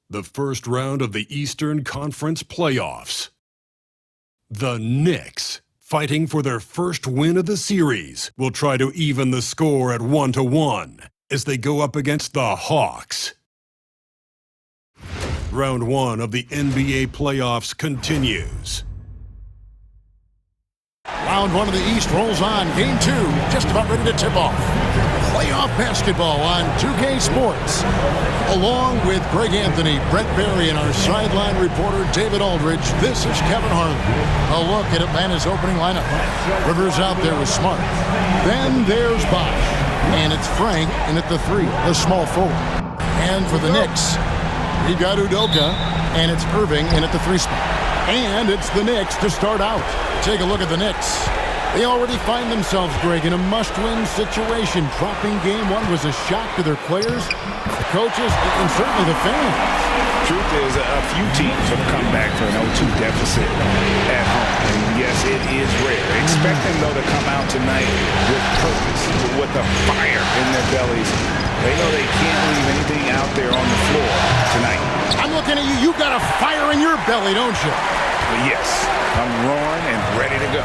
The first round of the Eastern Conference playoffs. The Knicks, fighting for their first win of the series, will try to even the score at 1-1 as they go up against the Hawks. Round 1 of the NBA playoffs continues. Round 1 of the East rolls on. Game 2 just about ready to tip off. Playoff basketball on 2K Sports. Along with Greg Anthony, Brett Berry, and our sideline reporter David Aldridge, this is Kevin Harlan. A look at Atlanta's opening lineup. Rivers out there with Smart. Then there's Bosh. And it's Frank in at the 3, the small forward. And for the Knicks, we got Udoka, and it's Irving in at the 3 spot. And it's the Knicks to start out. Take a look at the Knicks. They already find themselves, Greg, in a must-win situation. Dropping game 1 was a shock to their players, the coaches, and certainly the fans. Truth is, a few teams have come back to an 0-2 deficit at home. And yes, it is rare. Expect them, though, to come out tonight with purpose, with a fire in their bellies. They know they can't leave anything out there on the floor tonight. I'm looking at you. You got a fire in your belly, don't you? But yes, I'm roaring and ready to go.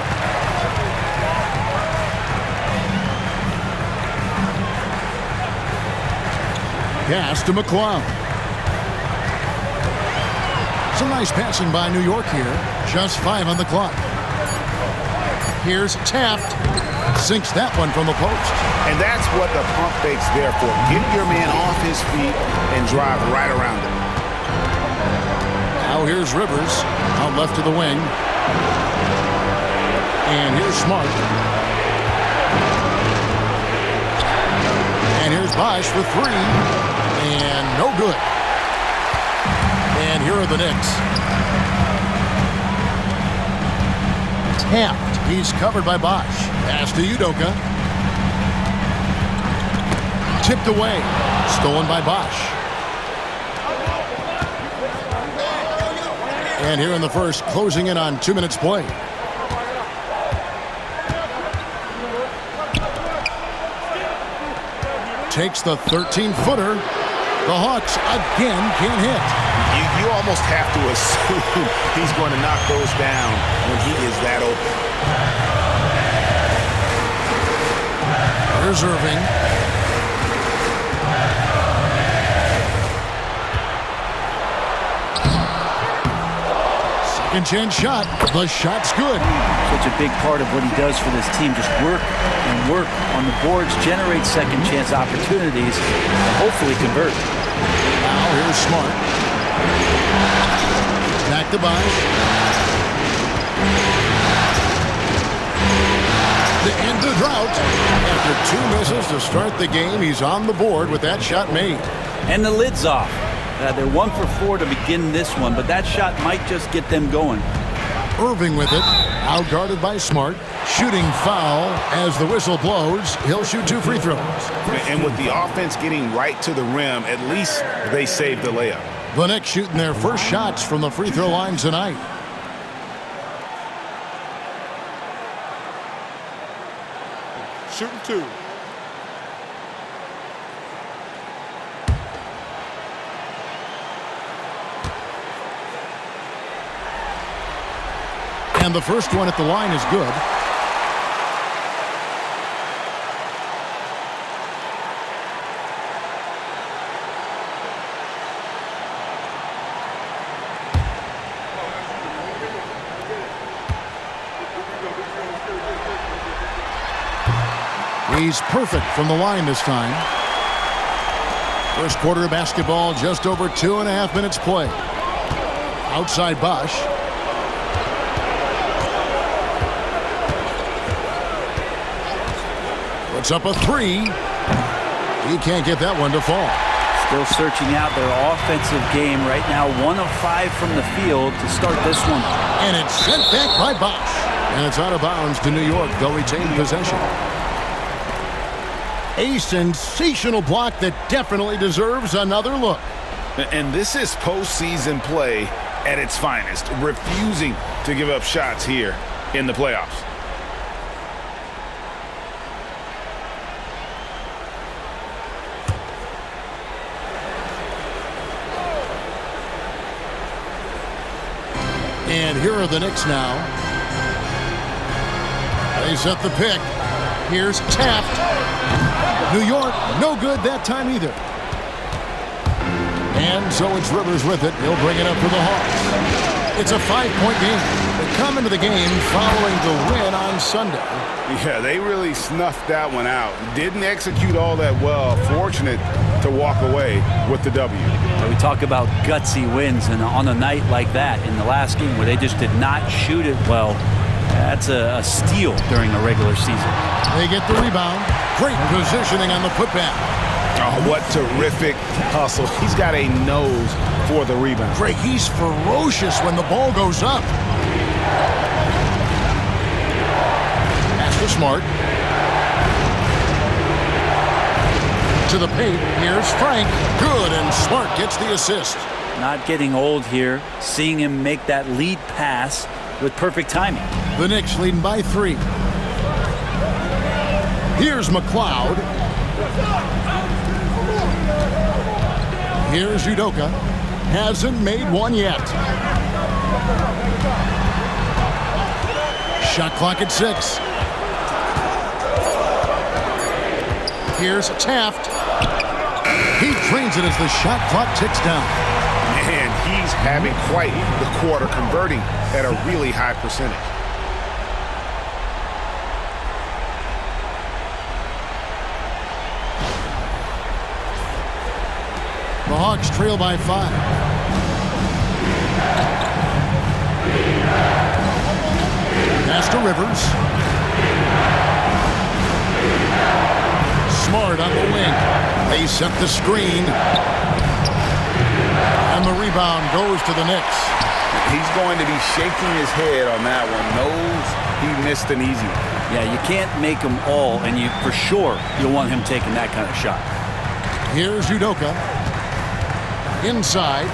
Pass to McClung. Some nice passing by New York here. Just 5 on the clock. Here's Taft. Sinks that one from the post. And that's what the pump fake's there for. Get your man off his feet and drive right around him. Now here's Rivers. Out left to the wing. And here's Smart. And here's Bosh for 3. And no good. And here are the Knicks. Tapped. He's covered by Bosh. Pass to Udoka. Tipped away. Stolen by Bosh. And here in the first, closing in on 2 minutes play. Takes the 13-footer. The Hawks again can't hit. You almost have to assume he's going to knock those down when he is that open. Here's Irving. Second chance shot. The shot's good. Such a big part of what he does for this team. Just work and work on the boards, generate second chance opportunities, and hopefully convert. Now here's Smart. Back to Bosh. To end the drought. After 2 misses to start the game, he's on the board with that shot made. And the lid's off. They're 1 for 4 to begin this one, but that shot might just get them going. Irving with it, outguarded by Smart. Shooting foul as the whistle blows. He'll shoot 2 free throws. And with the offense getting right to the rim, at least they saved the layup. The Knicks shooting their first shots from the free throw line tonight. Shooting 2. And the first one at the line is good. He's perfect from the line this time. First quarter of basketball, just over 2.5 minutes play. Outside Bosh. Puts up a 3. He can't get that one to fall. Still searching out their offensive game right now. 1 of 5 from the field to start this one. And it's sent back by Bosh. And it's out of bounds to New York. They'll retain possession. A sensational block that definitely deserves another look. And this is postseason play at its finest, refusing to give up shots here in the playoffs. And here are the Knicks now. They set the pick. Here's Taft. New York, no good that time either. And so it's Rivers with it. He'll bring it up for the Hawks. It's a 5-point game. They come into the game following the win on Sunday. Yeah, they really snuffed that one out. Didn't execute all that well. Fortunate to walk away with the W. We talk about gutsy wins, and on a night like that in the last game where they just did not shoot it well, that's a steal during a regular season. They get the rebound. Great positioning on the putback. Oh, what terrific hustle. He's got a nose for the rebound. Greg, he's ferocious when the ball goes up. Pass to Smart. To the paint. Here's Frank. Good, and Smart gets the assist. Not getting old here. Seeing him make that lead pass with perfect timing. The Knicks leading by 3. Here's McLeod. Here's Udoka. Hasn't made one yet. Shot clock at 6. Here's Taft. He drains it as the shot clock ticks down. Man, he's having quite the quarter, converting at a really high percentage. The Hawks trail by 5. Pass to Rivers. Smart on the wing. They set the screen. And the rebound goes to the Knicks. He's going to be shaking his head on that one. Knows he missed an easy one. Yeah, you can't make them all, and you for sure you'll want him taking that kind of shot. Here's Udoka. Inside.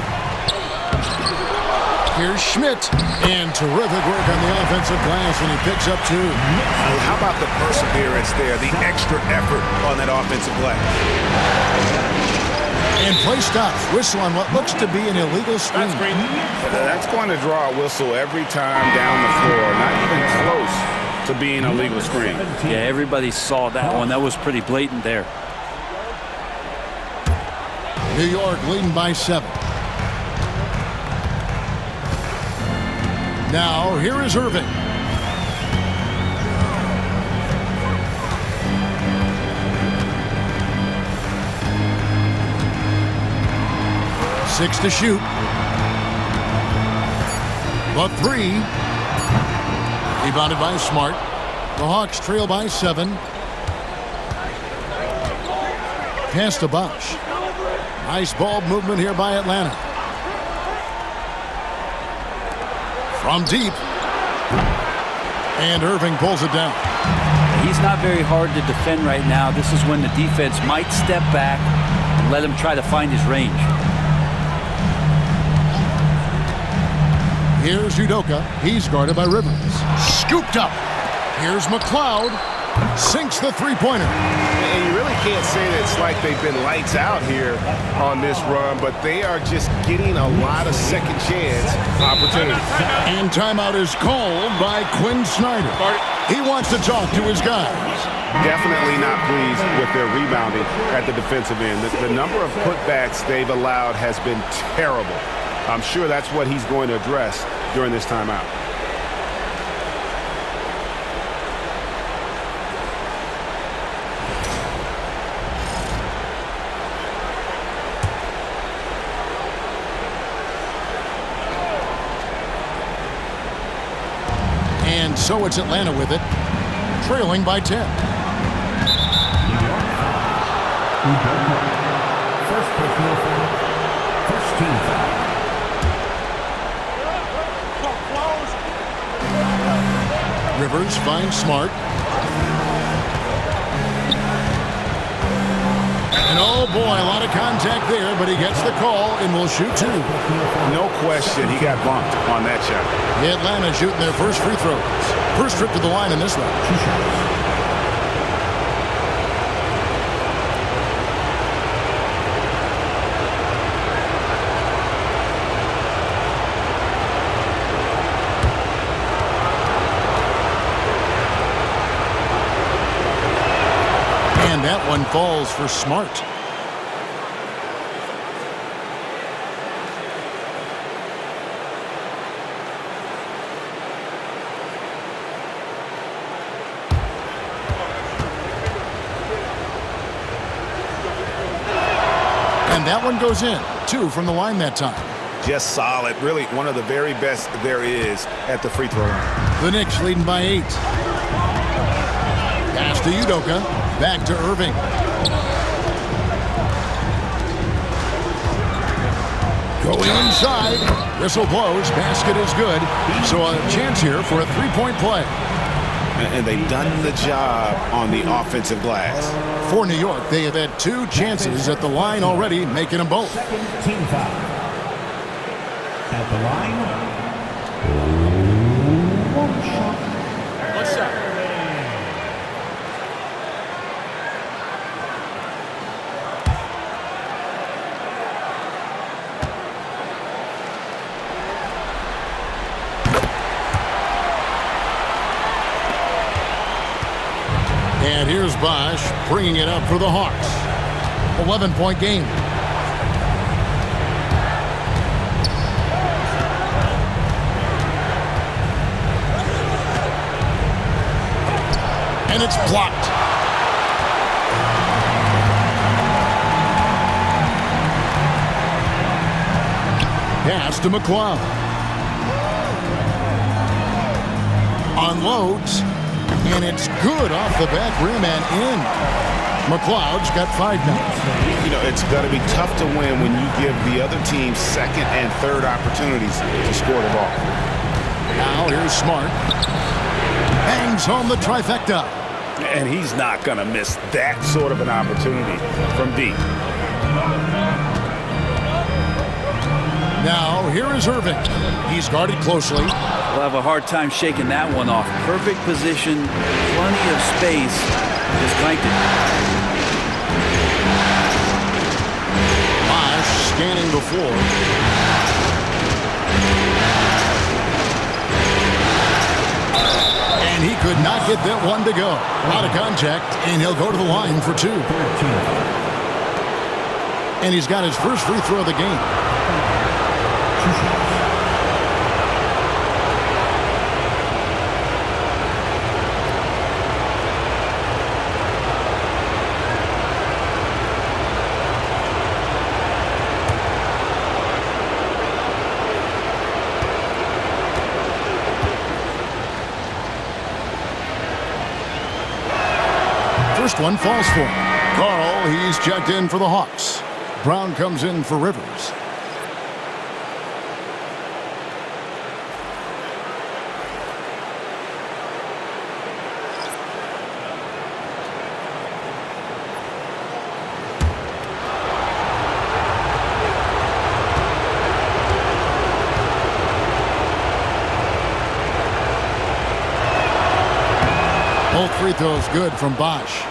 Here's Schmidt. And terrific work on the offensive glass, and he picks up 2. Well, how about the perseverance there, the extra effort on that offensive glass? And play stops. Whistle on what looks to be an illegal screen. That's going to draw a whistle every time down the floor. Not even close to being a legal screen. Yeah, everybody saw that one. That was pretty blatant there. New York leading by 7. Now, here is Irving. Six to shoot. The 3. Rebounded by Smart. The Hawks trail by 7. Pass to Bosch. Nice ball movement here by Atlanta. From deep. And Irving pulls it down. He's not very hard to defend right now. This is when the defense might step back and let him try to find his range. Here's Udoka. He's guarded by Rivers. Scooped up. Here's McLeod. Sinks the three-pointer. And you really can't say that it's like they've been lights out here on this run, but they are just getting a lot of second chance opportunities. And timeout is called by Quinn Snyder. He wants to talk to his guys. Definitely not pleased with their rebounding at the defensive end. The number of putbacks they've allowed has been terrible. I'm sure that's what he's going to address during this timeout. And so it's Atlanta with it, trailing by 10. First personal foul. First team foul. Rivers finds Smart. And oh boy, a lot of contact there, but he gets the call and will shoot 2. No question, he got bumped on that shot. Atlanta shooting their first free throws. First trip to the line in this round. 2 shots. falls for Smart. And that one goes in. 2 from the line that time. Just solid. Really one of the very best there is at the free throw line. The Knicks leading by 8. Pass to Udoka. Back to Irving. Going inside. Whistle blows. Basket is good. So a chance here for a three-point play. And they've done the job on the offensive glass. For New York, they have had 2 chances at the line already, making them both. Second team foul. At the line. One shot. What's up? And here's Bosch bringing it up for the Hawks. 11-point game. And it's blocked. Pass to McCloud. Unloads. And it's good off the back rim and in. McCloud's got 5 now. You know, it's going to be tough to win when you give the other team second and third opportunities to score the ball. Now here's Smart. Bangs home the trifecta. And he's not going to miss that sort of an opportunity from deep. Now here is Irving. He's guarded closely. We'll have a hard time shaking that one off. Perfect position, plenty of space. Just clanked it. Bosch scanning the floor. And he could not get that one to go. Out of contact, and he'll go to the line for 2. And he's got his first free throw of the game. First one falls for him. Carl, he's checked in for the Hawks. Brown comes in for Rivers. Both free throws good from Bosch.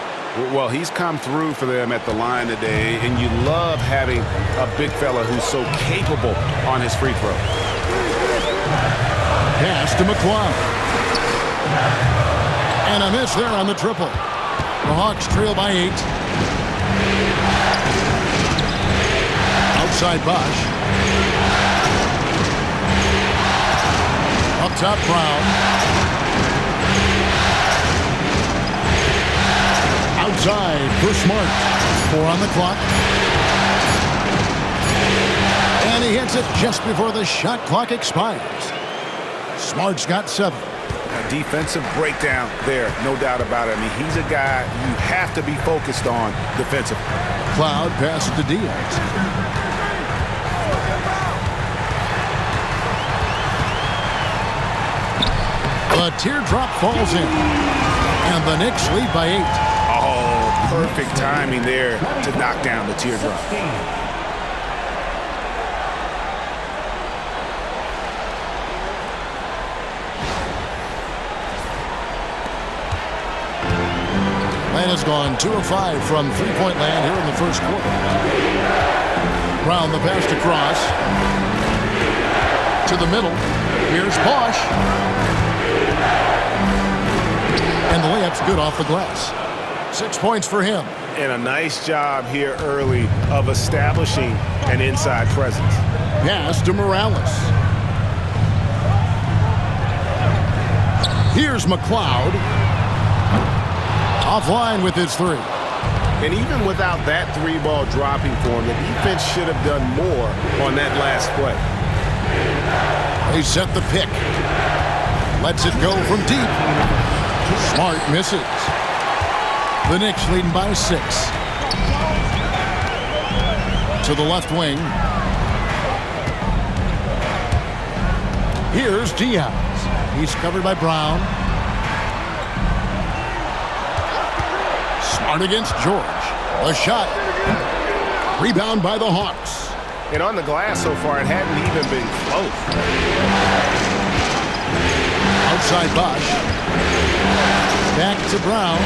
Well, he's come through for them at the line today, and you love having a big fella who's so capable on his free throw. Pass to McCloud. And a miss there on the triple. The Hawks trail by 8. Outside Bosch. Up top Brown. Outside for Smart. 4 on the clock. And he hits it just before the shot clock expires. Smart's got 7. A defensive breakdown there, no doubt about it. I mean, he's a guy you have to be focused on defensively. Cloud passes to Diaz. The teardrop falls in. And the Knicks lead by 8. Oh, perfect timing there to knock down the teardrop. Land has gone 2 of 5 from three-point land here in the first quarter. Brown the pass across. To the middle. Here's Bosch. And the layup's good off the glass. 6 points for him. And a nice job here early of establishing an inside presence. Pass to Morales. Here's McLeod. Offline with his three. And even without that three ball dropping for him, the defense should have done more on that last play. They set the pick. Lets it go from deep. Smart misses. The Knicks leading by 6. To the left wing. Here's Diaz. He's covered by Brown. Smart against George. A shot. Rebound by the Hawks. And on the glass so far, it hadn't even been close. Outside Bosch. Back to Brown.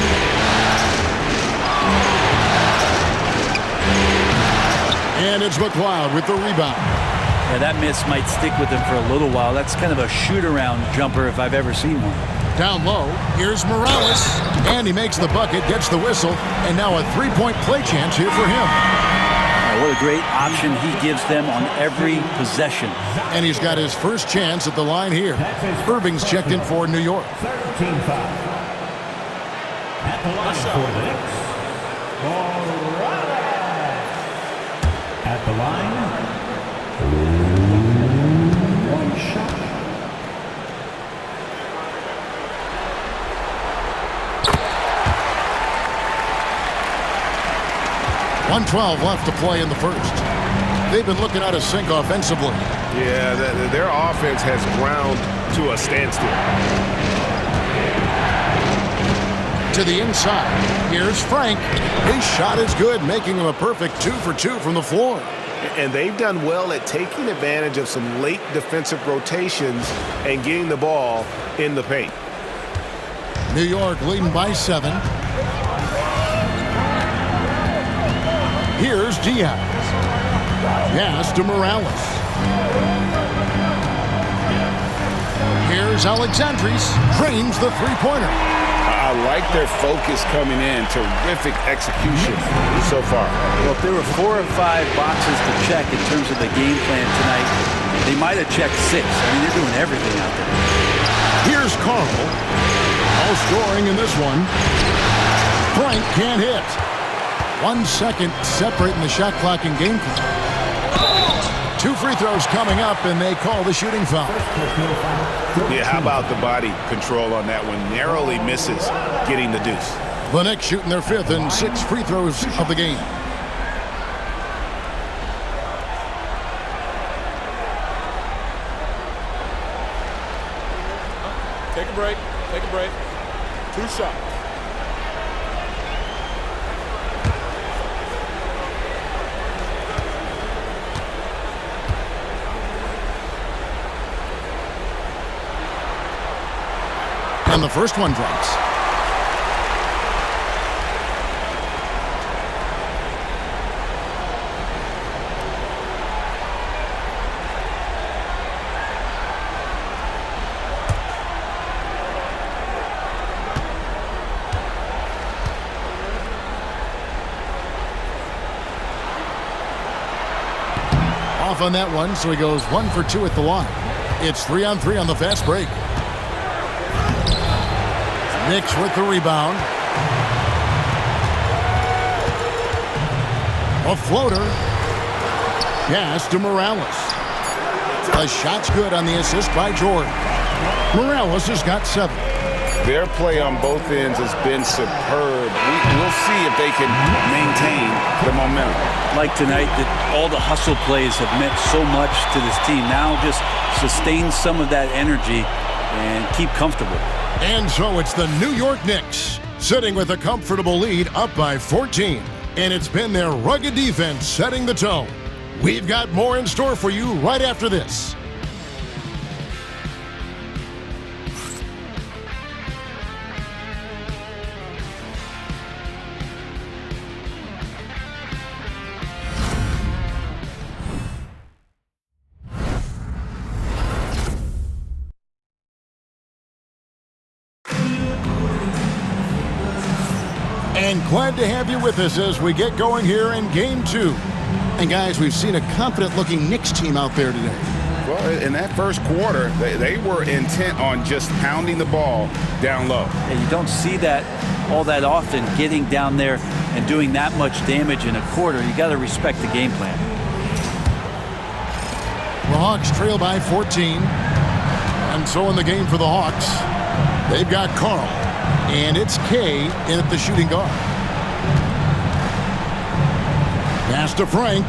And it's McLeod with the rebound. Yeah, that miss might stick with him for a little while. That's kind of a shoot-around jumper if I've ever seen one. Down low, here's Morales. And he makes the bucket, gets the whistle, and now a three-point play chance here for him. What a great option he gives them on every possession. And he's got his first chance at the line here. Irving's checked in for New York. 13-5. At the line for the Knicks. At the line. One shot. .112 left to play in the first. They've been looking out of sync offensively. Yeah, their offense has ground to a standstill. To the inside. Here's Frank. His shot is good, making him a perfect 2 for 2 from the floor. And they've done well at taking advantage of some late defensive rotations and getting the ball in the paint. New York leading by 7. Here's Diaz. Pass to Morales. Here's Alexandris. Drains the three-pointer. I like their focus coming in. Terrific execution so far. Well, if there were 4 or 5 boxes to check in terms of the game plan tonight, they might have checked 6. I mean, they're doing everything out there. Here's Carl. All scoring in this one. Frank can't hit. 1 second separating the shot clock and game clock. 2 free throws coming up, and they call the shooting foul. Yeah, how about the body control on that one? Narrowly misses getting the deuce. The Knicks shooting their 5th and 6th free throws of the game. Take a break. Take a break. 2 shots. And the first one drops. Off on that one, so he goes 1 for 2 at the line. It's 3-on-3 on the fast break. Knicks with the rebound. A floater. Pass to Morales. The shot's good on the assist by Jordan. Morales has got 7. Their play on both ends has been superb. We'll see if they can maintain the momentum. Like tonight, that all the hustle plays have meant so much to this team. Now just sustain some of that energy and keep comfortable. And so it's the New York Knicks sitting with a comfortable lead up by 14. And it's been their rugged defense setting the tone. We've got more in store for you right after this. And glad to have you with us as we get going here in Game 2. And guys, we've seen a confident-looking Knicks team out there today. Well, in that first quarter, they were intent on just pounding the ball down low. Yeah, you don't see that all that often, getting down there and doing that much damage in a quarter. You got to respect the game plan. The Hawks trail by 14. And so in the game for the Hawks, they've got Carl. And it's Kay in at the shooting guard. Pass to Frank.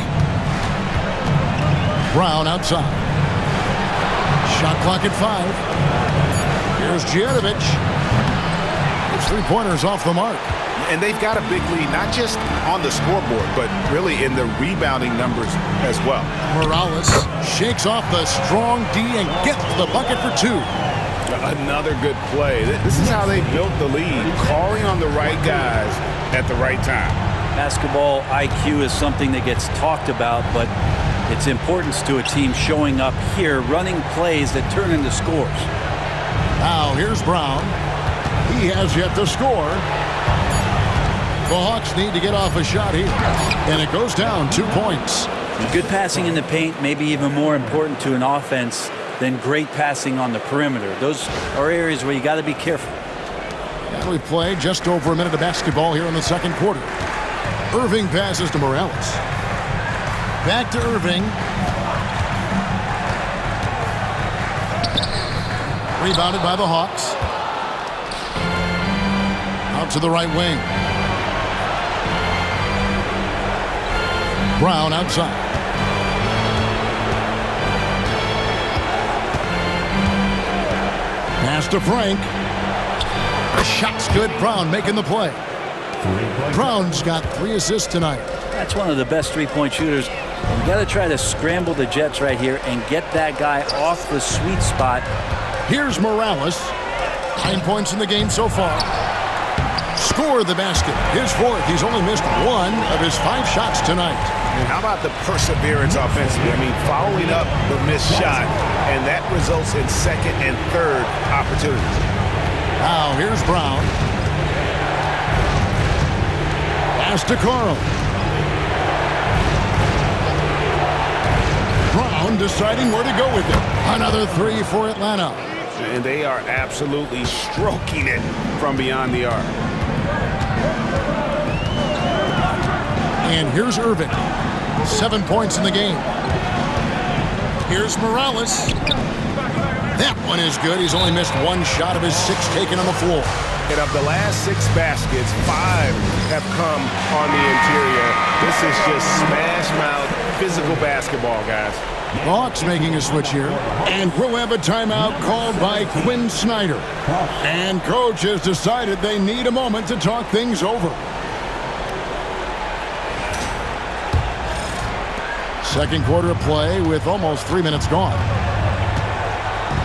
Brown outside. Shot clock at 5. Here's Djanovic. His three-pointers off the mark. And they've got a big lead, not just on the scoreboard, but really in the rebounding numbers as well. Morales shakes off the strong D and gets the bucket for 2. Another good play. This is how they built the lead, calling on the right guys at the right time. Basketball IQ is something that gets talked about, but its importance to a team showing up here, running plays that turn into scores. Now here's Brown. He has yet to score. The Hawks need to get off a shot here, and it goes down 2 points. Good passing in the paint may be even more important to an offense than great passing on the perimeter. Those are areas where you got to be careful. And we've played just over a minute of basketball here in the second quarter. Irving passes to Morales. Back to Irving. Rebounded by the Hawks. Out to the right wing. Brown outside. Pass to Frank. The shot's good. Brown making the play. Brown's got 3 assists tonight. That's one of the best three-point shooters. You got to try to scramble the Jets right here and get that guy off the sweet spot. Here's Morales. 9 points in the game so far. Score the basket. His 4th. He's only missed 1 of his 5 shots tonight. And how about the perseverance offensively? I mean, following up the missed shot, and that results in second and third opportunities. Now here's Brown. Pass to Carl. Brown deciding where to go with it. Another 3 for Atlanta. And they are absolutely stroking it from beyond the arc. And here's Irving. 7 points in the game. Here's Morales. That one is good. He's only missed 1 shot of his 6 taken on the floor. And of the last 6 baskets, 5 have come on the interior. This is just smash mouth physical basketball, guys. The Hawks making a switch here. And we'll have a timeout called by Quinn Snyder. And coach has decided they need a moment to talk things over. Second quarter of play with almost 3 minutes gone.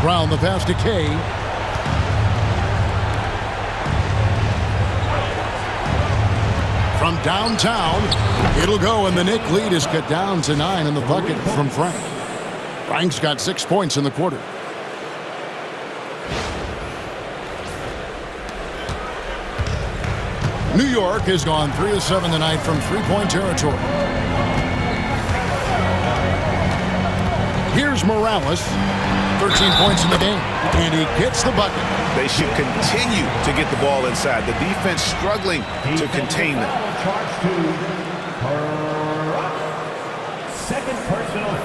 Brown the pass to Kay. From downtown, it'll go, and the Knicks lead is cut down to 9 in the bucket from Frank. Frank's got 6 points in the quarter. New York has gone 3 of 7 tonight from three-point territory. Here's Morales, 13 points in the game, and he gets the bucket. They should continue to get the ball inside. The defense struggling to contain them.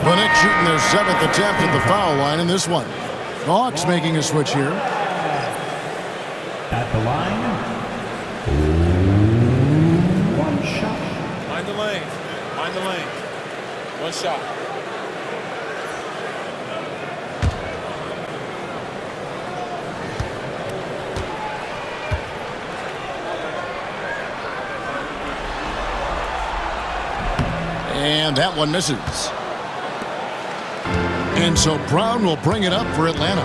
The Knicks shooting their 7th attempt at the foul line in this one. The Hawks making a switch here. At the line, 1 shot. Mind the lane. Mind the lane. 1 shot. And that one misses. And so Brown will bring it up for Atlanta.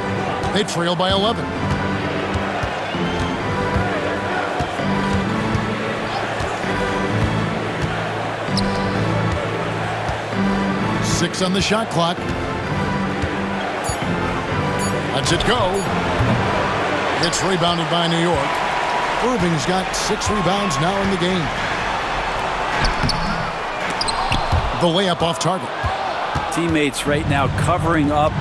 They trail by 11. Six on the shot clock. Lets it go. It's rebounded by New York. Irving's got 6 rebounds now in the game. The layup off target. Teammates right now covering up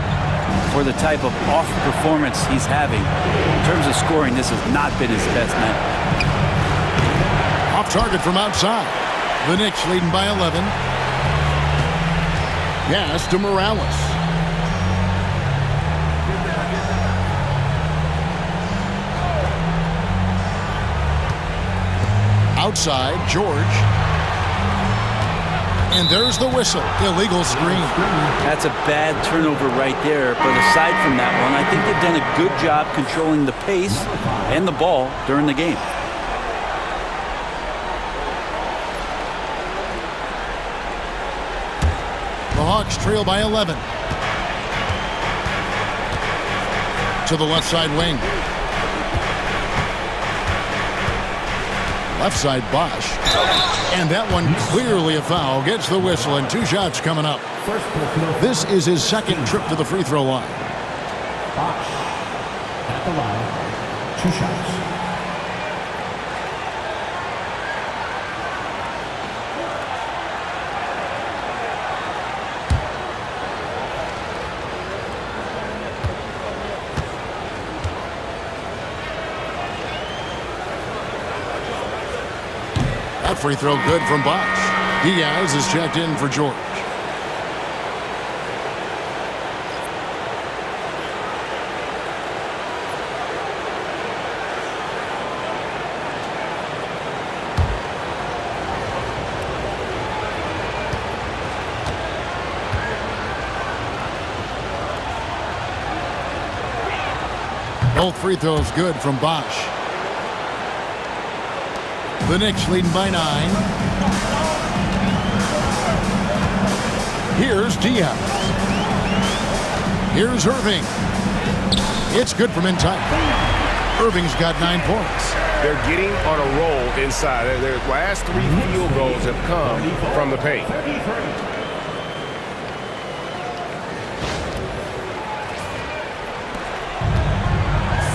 for the type of off performance he's having. In terms of scoring, this has not been his best night. Off target from outside. The Knicks leading by 11. Pass to Morales. Outside, George. And there's the whistle. Illegal screen. That's a bad turnover right there. But aside from that one, I think they've done a good job controlling the pace and the ball during the game. The Hawks trail by 11. To the left side wing. Left side Bosch. And that one clearly a foul. Gets the whistle and 2 shots coming up. This is his second trip to the free throw line. Bosch at the line. 2 shots. That free throw good from Bosch. Diaz is checked in for George. Both free throws good from Bosch. The Knicks leading by 9. Here's Diaz. Here's Irving. It's good from inside. Irving's got 9 points. They're getting on a roll inside. Their last 3 field goals have come from the paint.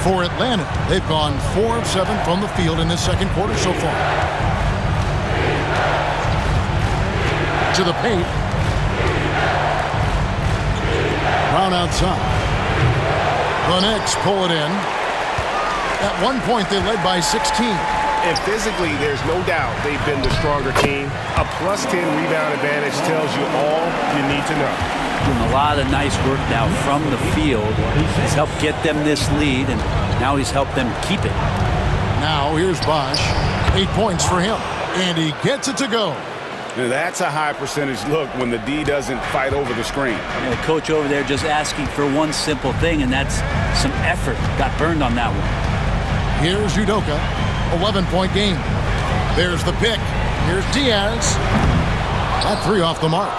For Atlanta, they've gone 4 of 7 from the field in this second quarter so far. To the paint. Brown outside. The Knicks pull it in. At one point, they led by 16. And physically, there's no doubt they've been the stronger team. A +10 rebound advantage tells you all you need to know. Doing a lot of nice work now from the field. He's helped get them this lead, and now he's helped them keep it. Now here's Bosch. 8 points for him. And he gets it to go. Now, that's a high percentage look when the D doesn't fight over the screen. And the coach over there just asking for one simple thing, and that's some effort. Got burned on that one. Here's Udoka. 11-point game. There's the pick. Here's Diaz. That 3 off the mark.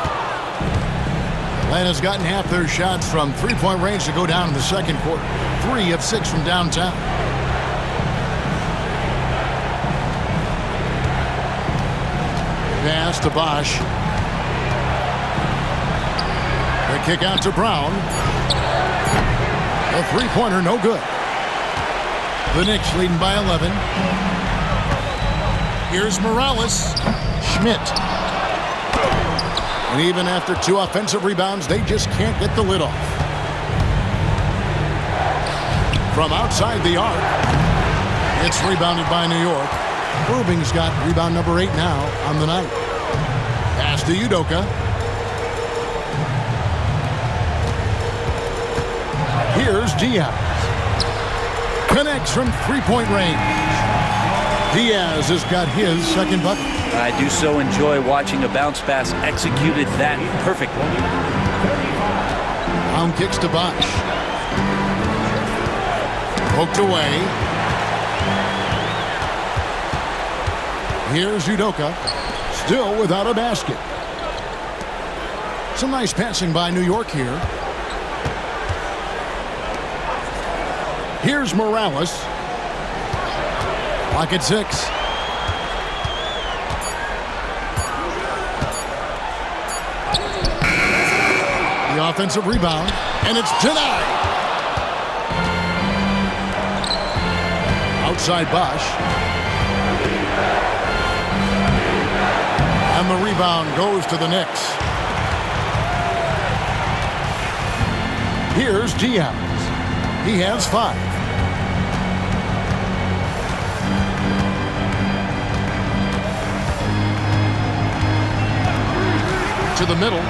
Atlanta's gotten half their shots from 3-point range to go down in the second quarter. 3 of 6 from downtown. Pass to Bosch. The kick out to Brown. A 3-pointer, no good. The Knicks leading by 11. Here's Morales. Schmidt. And even after 2 offensive rebounds, they just can't get the lid off. From outside the arc, it's rebounded by New York. Irving's got rebound number 8 now on the night. Pass to Udoka. Here's Diaz. Connects from 3-point range. Diaz has got his second bucket. I do so enjoy watching a bounce pass executed that perfectly. Brown kicks to Bosch. Poked away. Here's Udoka. Still without a basket. Some nice passing by New York here. Here's Morales. Clock at 6. The offensive rebound, and it's denied. Outside Bosch. And the rebound goes to the Knicks. Here's Diaz. He has 5. To the middle.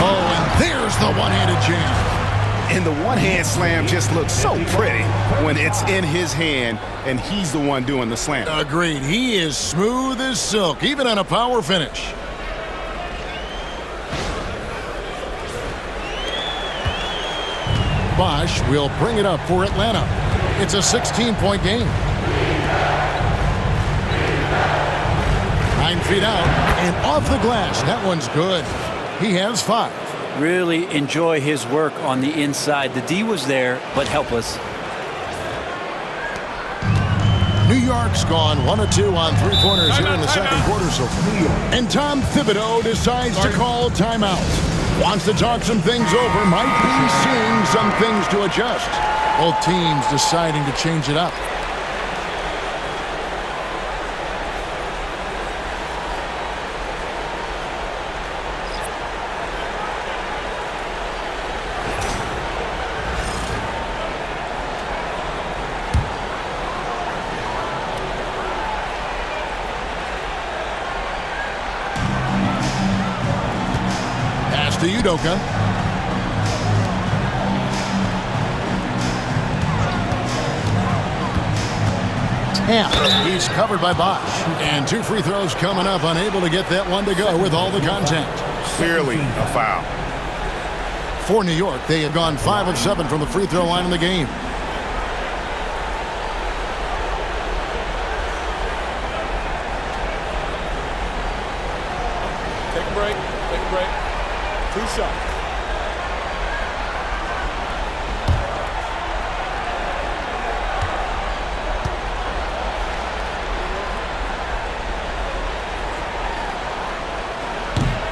Oh, and there's the one-handed jam. And the one-hand slam just looks so pretty when it's in his hand and he's the one doing the slam. Agreed. He is smooth as silk, even on a power finish. Bosch will bring it up for Atlanta. It's a 16-point game. 9 feet out and off the glass. That one's good. He has 5. Really enjoy his work on the inside. The D was there, but helpless. New York's gone 1 of 2 on 3-pointers here in the second quarter so far. And Tom Thibodeau decides to call timeout. Wants to talk some things over. Might be seeing some things to adjust. Both teams deciding to change it up. To Udoka. He's covered by Bosch. And 2 free throws coming up, unable to get that one to go with all the contact. Clearly a foul. For New York, they have gone 5 of 7 from the free throw line in the game. Take a break. Take a break. 2 shots.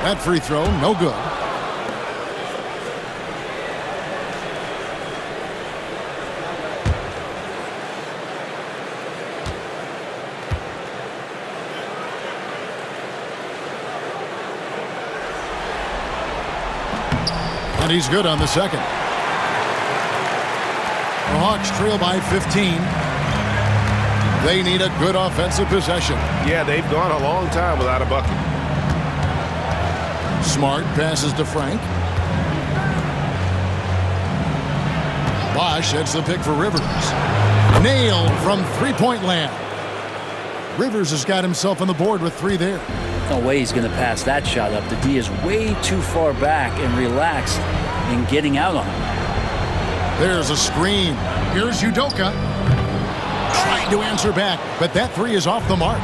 That free throw, no good. And he's good on the second. The Hawks trail by 15. They need a good offensive possession. Yeah, they've gone a long time without a bucket. Smart passes to Frank. Bosch heads the pick for Rivers. Nailed from three-point land. Rivers has got himself on the board with 3 there. No way he's going to pass that shot up. The D is way too far back and relaxed in getting out on him. There's a screen. Here's Udoka. Trying to answer back, but that 3 is off the mark.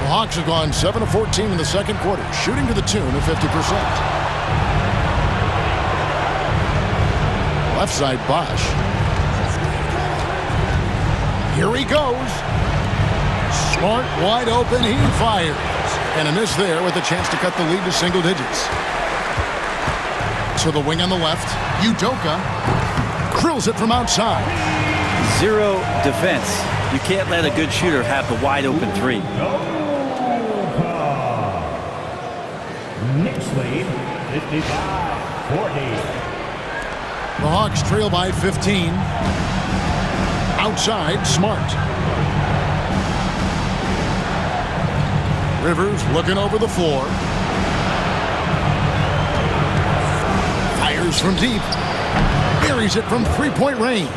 The Hawks have gone 7 of 14 in the second quarter, shooting to the tune of 50%. Left side, Bosch. Here he goes. Smart, wide open, he fires. And a miss there with a chance to cut the lead to single digits. To the wing on the left, Udoka drills it from outside. 0 defense. You can't let a good shooter have the wide open 3. Knicks lead 55-40. The Hawks trail by 15. Outside, Smart. Rivers looking over the floor. Fires from deep. Buries it from three-point range.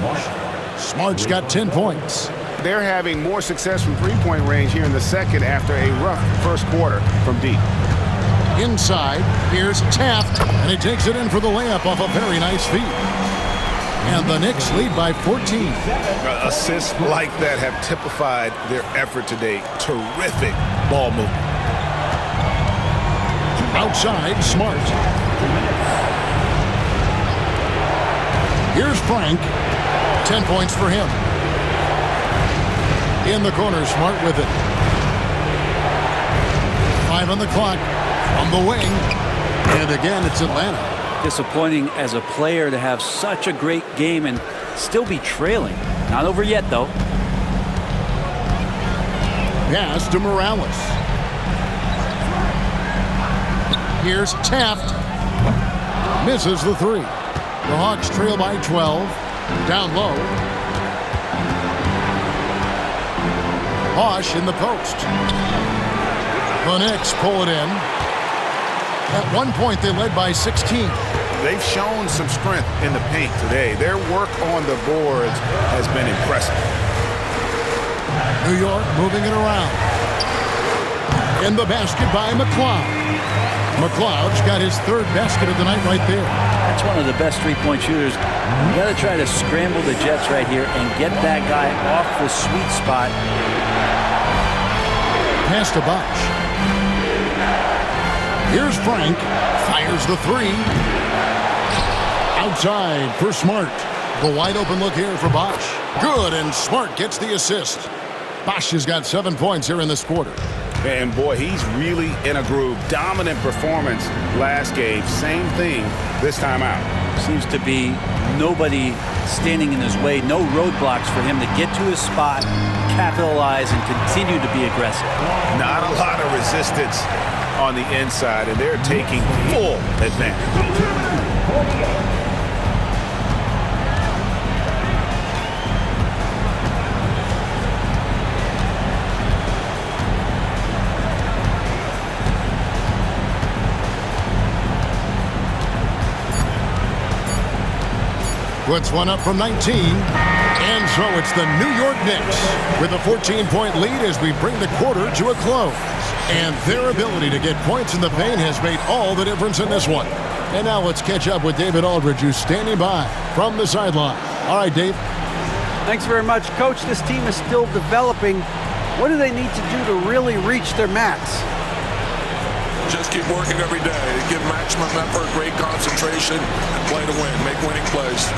Smart's got 10 points. They're having more success from three-point range here in the second after a rough first quarter from deep. Inside, here's Taft, and he takes it in for the layup off a very nice feed. And the Knicks lead by 14. Assists like that have typified their effort today. Terrific ball movement. Outside, Smart. Here's Frank. 10 points for him. In the corner, Smart with it. 5 on the clock. From the wing. And again, it's Atlanta. Disappointing as a player to have such a great game and still be trailing. Not over yet, though. Pass to Morales. Here's Taft. Misses the three. The Hawks trail by 12. Down low. Bosch in the post. The Knicks pull it in. At one point, they led by 16. They've shown some strength in the paint today. Their work on the boards has been impressive. New York moving it around. In the basket by McLeod. McLeod's got his third basket of the night right there. That's one of the best three-point shooters. You got to try to scramble the Jets right here and get that guy off the sweet spot. Pass to Bosch. Here's Frank. Fires the three. Outside for Smart. The wide open look here for Bosch. Good, and Smart gets the assist. Bosch has got 7 points here in this quarter. And boy, he's really in a groove. Dominant performance last game. Same thing this time out. Seems to be nobody standing in his way. No roadblocks for him to get to his spot, capitalize, and continue to be aggressive. Not a lot of resistance on the inside, and they're taking full advantage. Puts one up from 19. And so it's the New York Knicks with a 14-point lead as we bring the quarter to a close. And their ability to get points in the paint has made all the difference in this one. And now let's catch up with David Aldridge, who's standing by from the sideline. All right, Dave. Thanks very much, Coach. This team is still developing. What do they need to do to really reach their max? Just keep working every day. Give maximum effort, great concentration, and play to win. Make winning plays.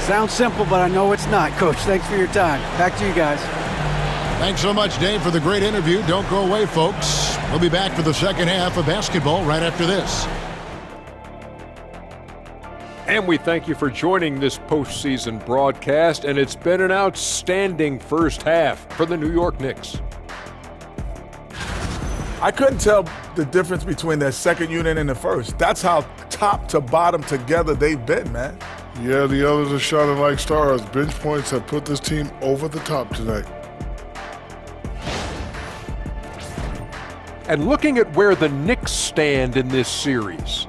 Sounds simple, but I know it's not, Coach. Thanks for your time. Back to you guys. Thanks so much, Dave, for the great interview. Don't go away, folks. We'll be back for the second half of basketball right after this. And we thank you for joining this postseason broadcast, and it's been an outstanding first half for the New York Knicks. I couldn't tell the difference between their second unit and the first. That's how top to bottom together they've been, man. Yeah, the others are shining like stars. Bench points have put this team over the top tonight. And looking at where the Knicks stand in this series,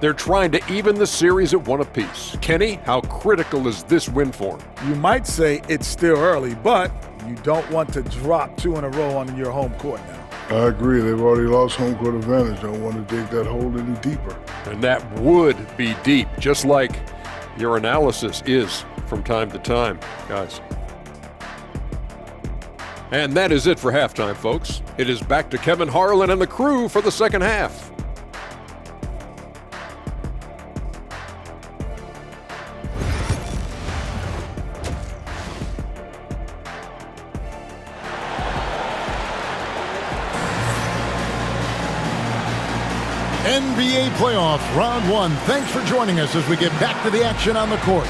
they're trying to even the series at one apiece. Kenny, how critical is this win for them? You might say it's still early, but you don't want to drop two in a row on your home court now. I agree. They've already lost home court advantage. Don't want to dig that hole any deeper. And that would be deep, just like your analysis is from time to time, guys. And that is it for halftime, folks. It is back to Kevin Harlan and the crew for the second half. NBA playoff round one. Thanks for joining us as we get back to the action on the court.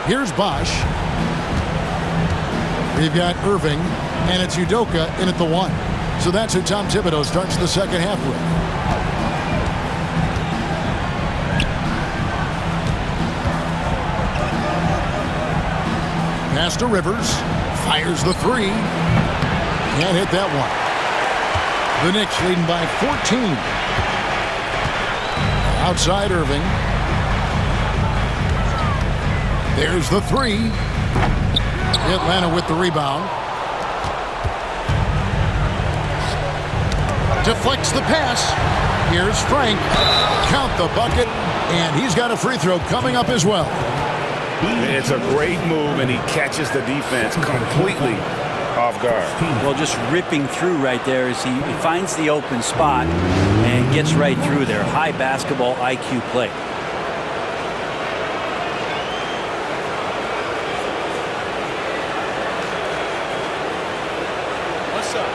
Here's Bosch. We've got Irving, and it's Udoka in at the one. So that's who Tom Thibodeau starts the second half with. Pass to Rivers. Fires the three. Can't hit that one. The Knicks leading by 14. Outside Irving. There's the three. Atlanta with the rebound. Deflects the pass. Here's Frank. Count the bucket. And he's got a free throw coming up as well. It's a great move, and he catches the defense completely off guard. Well, just ripping through right there as he finds the open spot and gets right through there. High basketball IQ play. What's up?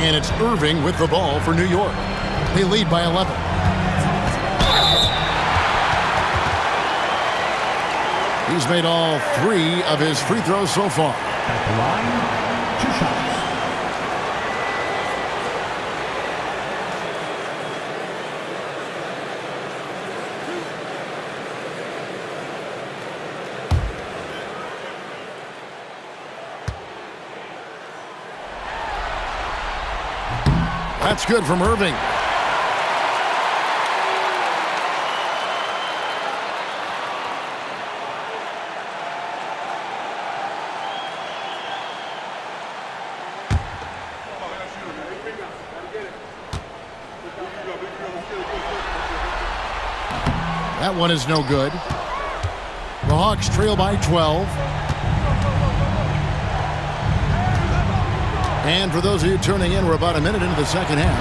And it's Irving with the ball for New York. They lead by 11. He's made all 3 of his free throws so far. At the line, 2 shots. That's good from Irving. That one is no good. The Hawks trail by 12. And for those of you tuning in, we're about a minute into the second half.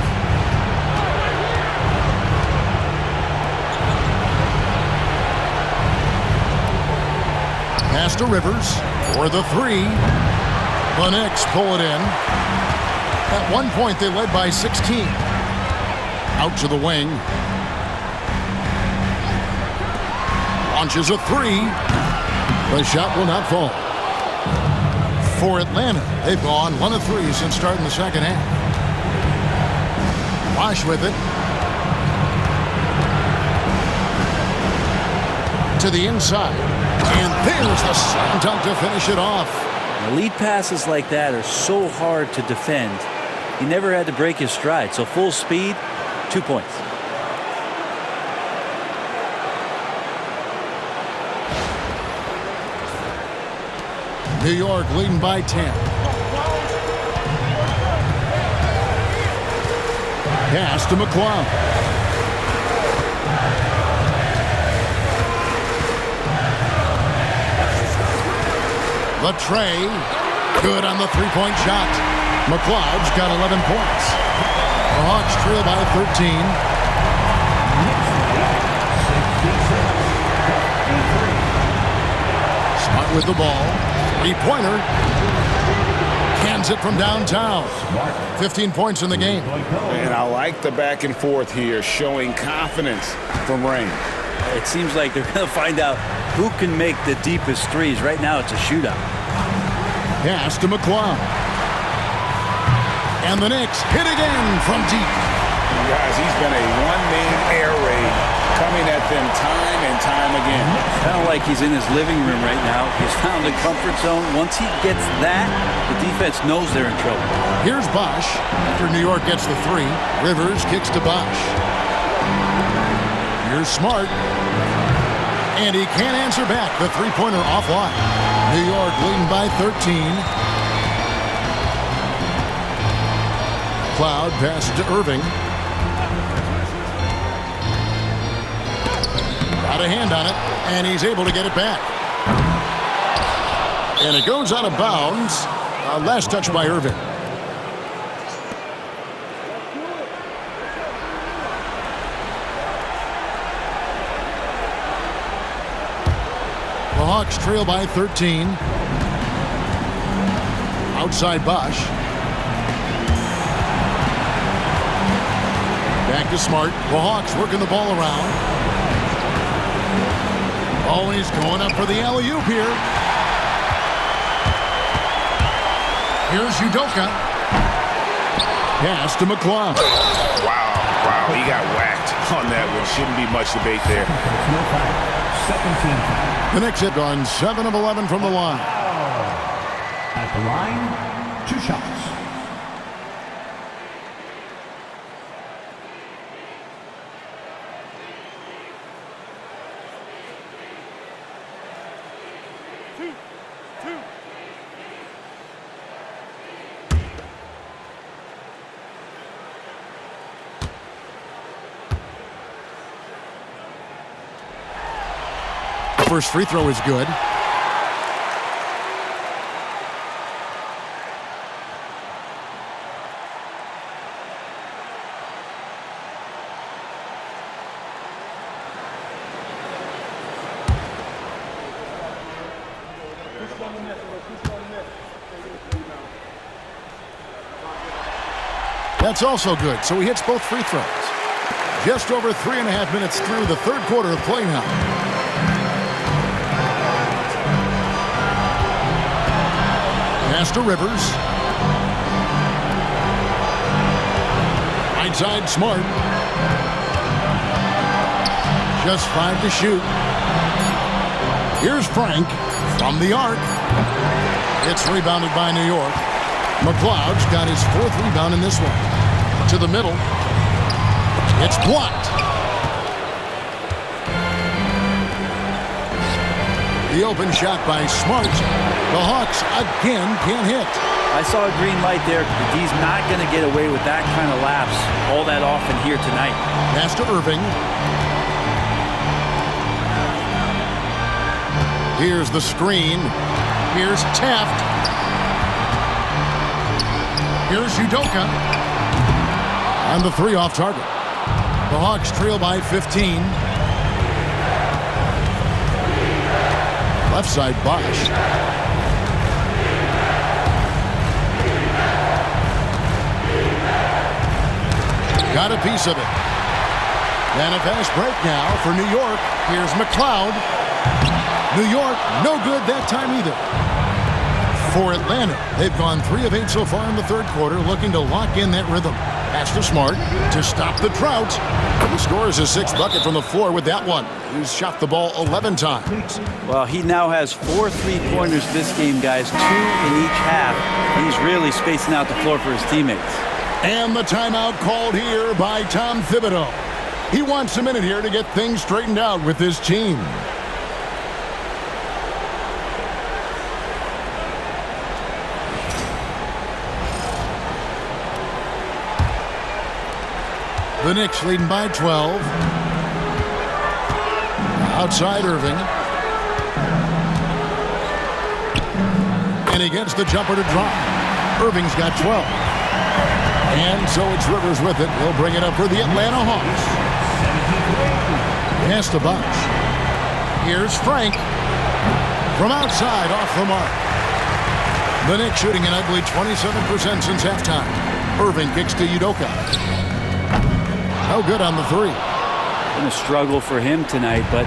Pass to Rivers for the 3. The Knicks pull it in. At one point, they led by 16. Out to the wing. Launches a 3. The shot will not fall. For Atlanta, they've gone 1 of 3 since starting the second half. Bosh with it. To the inside. And there's the slam dunk to finish it off. Lead passes like that are so hard to defend. He never had to break his stride. So full speed, 2 points. New York leading by 10. Pass to McClung. The tray. Good on the three-point shot. McLeod's got 11 points. The Hawks trail by 13. Smart with the ball. Three-pointer. Cans it from downtown. 15 points in the game. And I like the back and forth here, showing confidence from Rain. It seems like they're going to find out who can make the deepest threes. Right now, it's a shootout. Pass to McClung. And the Knicks hit again from deep. You guys, he's been a one-man air raid coming at them time and time again. Kind of like he's in his living room right now. He's found the comfort zone. Once he gets that, the defense knows they're in trouble. Here's Bosh after New York gets the 3. Rivers kicks to Bosh. Here's Smart. And he can't answer back. The three-pointer offline. New York leading by 13. Cloud passes to Irving. Got a hand on it, and he's able to get it back. And it goes out of bounds. Last touch by Irving. The Hawks trail by 13. Outside Bosh. Back to Smart. The Hawks working the ball around. Oh, he's going up for the alley-oop here. Here's Udoka. Pass to McClung. Wow, he got whacked on that one. Shouldn't be much debate there. The Knicks have gone 7 of 11 from the line. At the line, 2 shots. First free throw is good. That's also good, so he hits both free throws. Just over 3.5 minutes through the third quarter of play now. Pass to Rivers. Right side, Smart. Just 5 to shoot. Here's Frank from the arc. It's rebounded by New York. McLeod's got his 4th rebound in this one. To the middle. It's blocked. The open shot by Smart. The Hawks again can't hit. I saw a green light there. He's not going to get away with that kind of lapse all that often here tonight. Pass to Irving. Here's the screen. Here's Taft. Here's Udoka. And the 3 off target. The Hawks trail by 15. Left side, Bosch. Got a piece of it. And a fast break now for New York. Here's McLeod. New York, no good that time either. For Atlanta, they've gone 3 of 8 so far in the third quarter, looking to lock in that rhythm. Pass to Smart to stop the drought. He scores his 6th bucket from the floor with that one. He's shot the ball 11 times. Well, he now has 4 3-pointers this game, guys, 2 in each half. He's really spacing out the floor for his teammates. And the timeout called here by Tom Thibodeau. He wants a minute here to get things straightened out with his team. The Knicks leading by 12. Outside Irving. And he gets the jumper to drop. Irving's got 12. And so it's Rivers with it. He'll bring it up for the Atlanta Hawks. Pass to Bosch. Here's Frank. From outside, off the mark. The Knicks shooting an ugly 27% since halftime. Irving kicks to Udoka. No good on the 3. Been a struggle for him tonight, but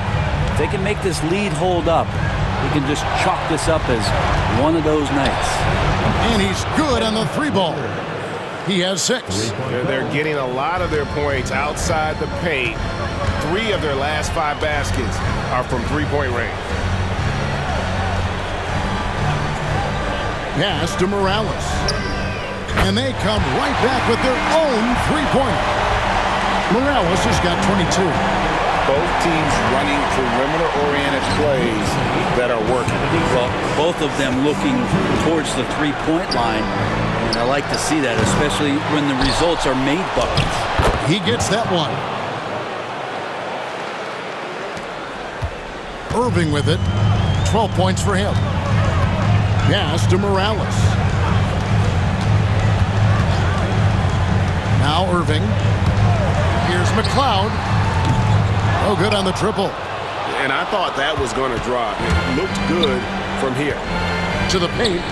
if they can make this lead hold up, he can just chalk this up as one of those nights. And he's good on the 3 ball. He has 6. They're getting a lot of their points outside the paint. 3 of their last 5 baskets are from 3-point range. Pass to Morales. And they come right back with their own 3-pointer. Morales has got 22. Both teams running perimeter-oriented plays that are working. Well, both of them looking towards the 3-point line. And I like to see that, especially when the results are made buckets. He gets that one. Irving with it. 12 points for him. Pass to Morales. Now Irving. Here's McLeod. Oh, good on the triple. And I thought that was going to drop. It looked good from here. To the paint.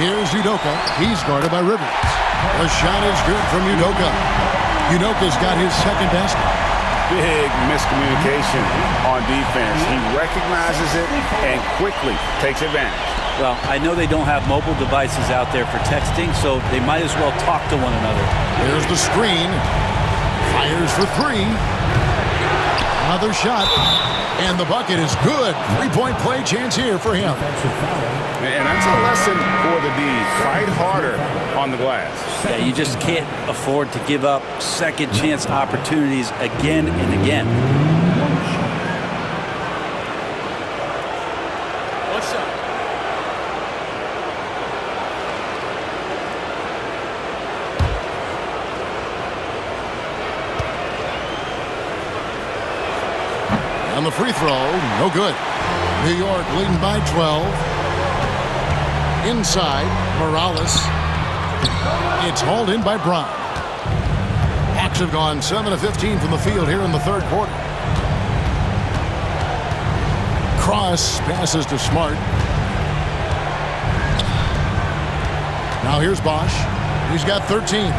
Here's Udoka. He's guarded by Rivers. The shot is good from Udoka. Udoka's got his 2nd basket. Big miscommunication on defense. He recognizes it and quickly takes advantage. Well, I know they don't have mobile devices out there for texting, so they might as well talk to one another. There's the screen. Fires for 3. Another shot. And the bucket is good. 3-point play chance here for him. And that's a lesson for the D. Fight harder on the glass. Yeah, you just can't afford to give up second chance opportunities again and again. What's up? On the free throw, no good. New York leading by 12. Inside, Morales. It's hauled in by Brown. Hawks have gone 7 of 15 from the field here in the third quarter. Cross passes to Smart. Now here's Bosch. He's got 13.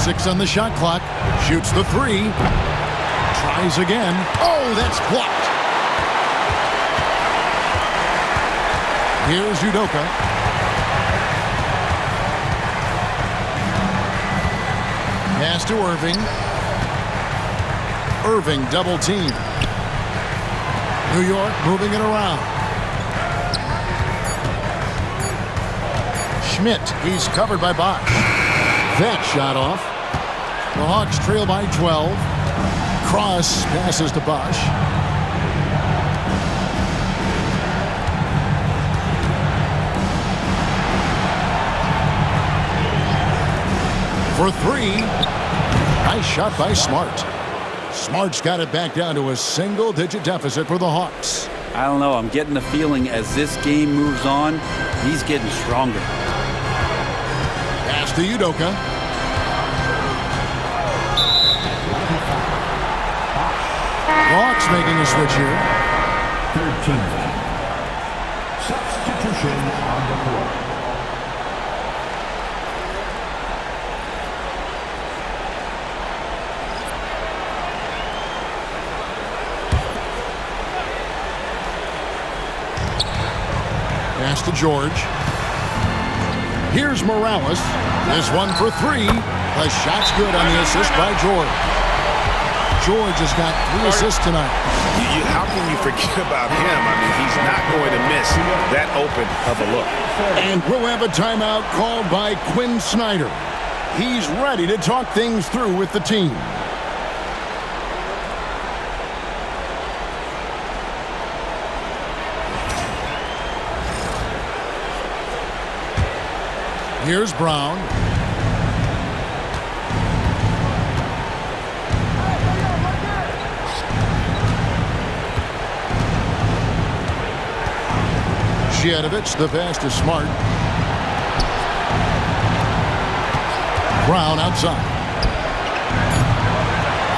6 on the shot clock. Shoots the 3. Tries again. Oh, that's blocked. Here's Udoka. Pass to Irving. Irving double team. New York moving it around. Schmidt, he's covered by Bosch. That shot off. The Hawks trail by 12. Cross passes to Bosch. For 3. Nice shot by Smart. Smart's got it back down to a single-digit deficit for the Hawks. I don't know. I'm getting the feeling as this game moves on, he's getting stronger. Pass to Udoka. Hawks making a switch here. 13. Substitution on the court. Pass to George. Here's Morales. This one for 3. The shot's good on the assist by George. George has got 3 assists tonight. How can you forget about him? I mean, he's not going to miss that open of a look. And we'll have a timeout called by Quinn Snyder. He's ready to talk things through with the team. Here's Brown. Jedinovich, the pass to Smart. Brown outside.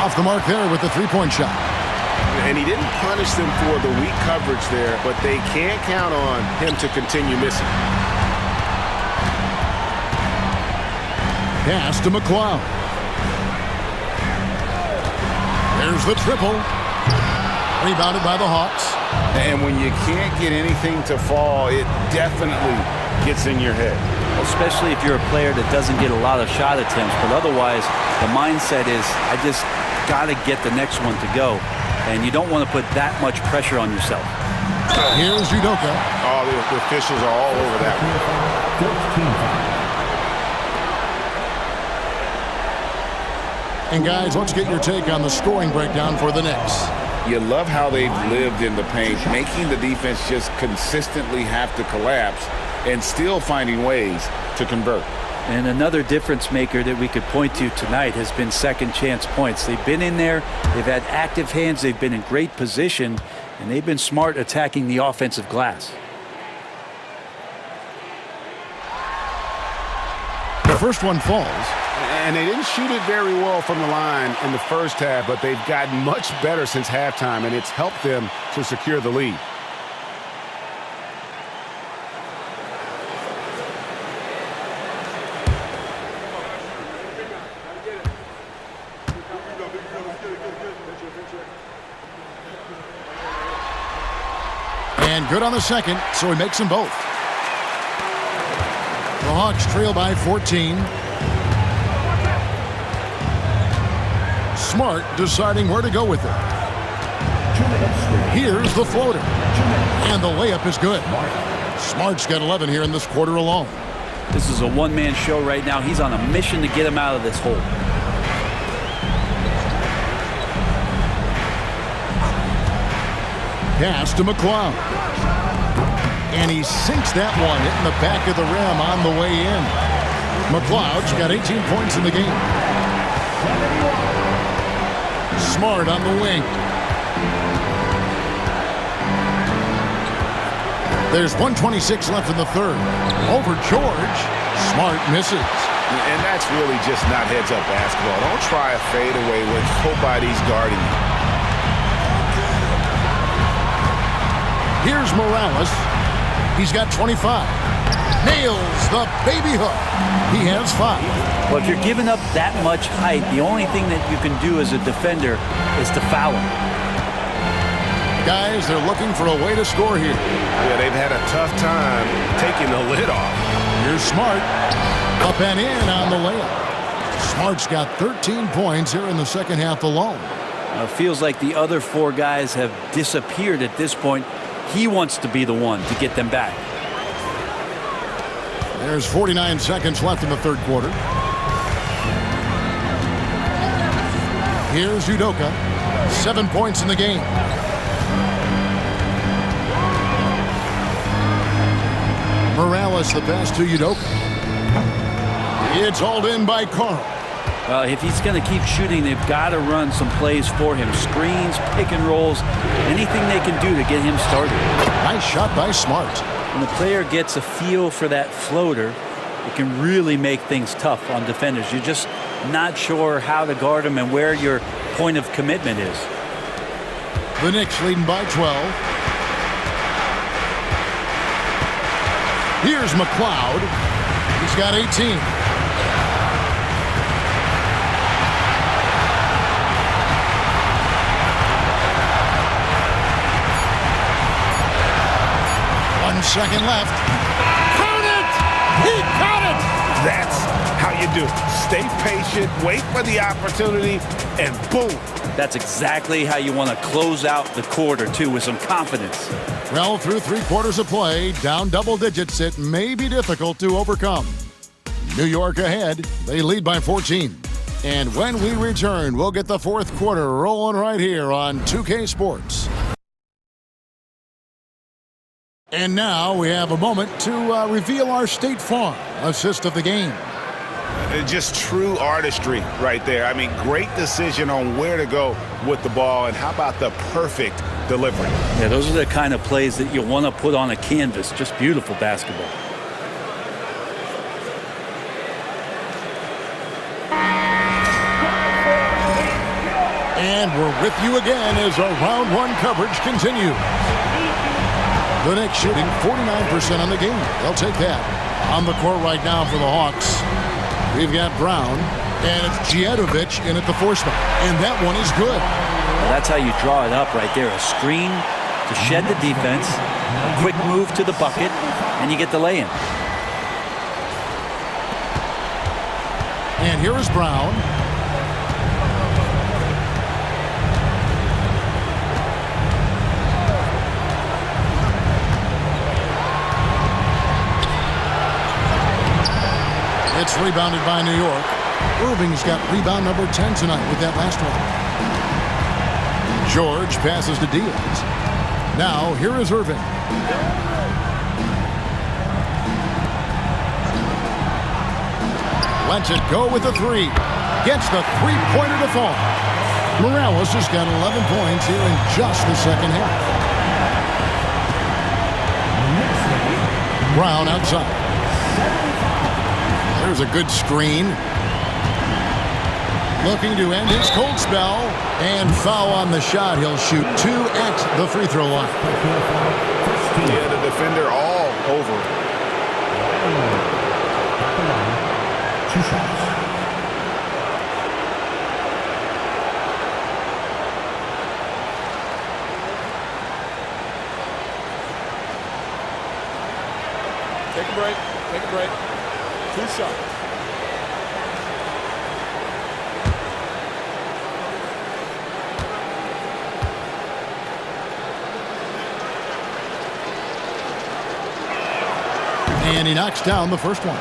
Off the mark there with the three-point shot. And he didn't punish them for the weak coverage there, but they can't count on him to continue missing. Pass to McLeod. There's the triple. Rebounded by the Hawks. And when you can't get anything to fall, it definitely gets in your head. Especially if you're a player that doesn't get a lot of shot attempts. But otherwise, the mindset is, I just got to get the next one to go. And you don't want to put that much pressure on yourself. Here's Udoka. Oh, the officials are all over that one. And guys, let's get your take on the scoring breakdown for the Knicks. You love how they've lived in the paint, making the defense just consistently have to collapse and still finding ways to convert. And another difference maker that we could point to tonight has been second chance points. They've been in there, they've had active hands, they've been in great position, and they've been smart attacking the offensive glass. The first one falls. And they didn't shoot it very well from the line in the first half, but they've gotten much better since halftime, and it's helped them to secure the lead. And good on the second, so he makes them both. The Hawks trail by 14. Smart deciding where to go with it. Here's the floater. And the layup is good. Smart's got 11 here in this quarter alone. This is a one-man show right now. He's on a mission to get him out of this hole. Pass to McLeod. And he sinks that one, hitting the back of the rim on the way in. McLeod's got 18 points in the game. Smart on the wing. There's 1:26 left in the third. Over George. Smart misses. And that's really just not heads-up basketball. Don't try a fadeaway when nobody's guarding you. Here's Morales. He's got 25. nails the baby hook. He has 5. Well, if you're giving up that much height, the only thing that you can do as a defender is to foul him. Guys, they're looking for a way to score here. Yeah, they've had a tough time taking the lid off. Here's Smart. Up and in on the layup. Smart's got 13 points here in the second half alone. It feels like the other 4 guys have disappeared at this point. He wants to be the one to get them back. There's 49 seconds left in the third quarter. Here's Udoka. 7 points in the game. Morales the pass to Udoka. It's hauled in by Carl. Well, if he's going to keep shooting, they've got to run some plays for him. Screens, pick and rolls, anything they can do to get him started. Nice shot by Smart. When the player gets a feel for that floater, it can really make things tough on defenders. You're just not sure how to guard them and where your point of commitment is. The Knicks leading by 12. Here's McLeod. He's got 18. Second left. Count it! He got it! That's how you do it. Stay patient, wait for the opportunity, and boom. That's exactly how you want to close out the quarter, too, with some confidence. Well, through 3 quarters of play, down double digits, it may be difficult to overcome. New York ahead. They lead by 14. And when we return, we'll get the fourth quarter rolling right here on 2K Sports. And now we have a moment to reveal our State Farm assist of the game. Just true artistry right there. I mean, great decision on where to go with the ball, and how about the perfect delivery? Yeah, those are the kind of plays that you want to put on a canvas. Just beautiful basketball. And we're with you again as our round 1 coverage continues. The Knicks shooting 49% on the game. They'll take that. On the court right now for the Hawks, we've got Brown, and it's Djedovic in at the 4 spot. And that one is good. Well, that's how you draw it up right there. A screen to shed the defense, a quick move to the bucket, and you get the lay-in. And here is Brown. It's rebounded by New York. Irving's got rebound number 10 tonight with that last one. George passes to Diaz. Now, here is Irving. Lets it go with the 3. Gets the 3-pointer to fall. Morales has got 11 points here in just the second half. Brown outside. There's a good screen. Looking to end his cold spell. And foul on the shot. He'll shoot 2 at the free throw line. Yeah, the defender all over. 2 shots. Take a break. Take a break. 2 shots. And he knocks down the first one.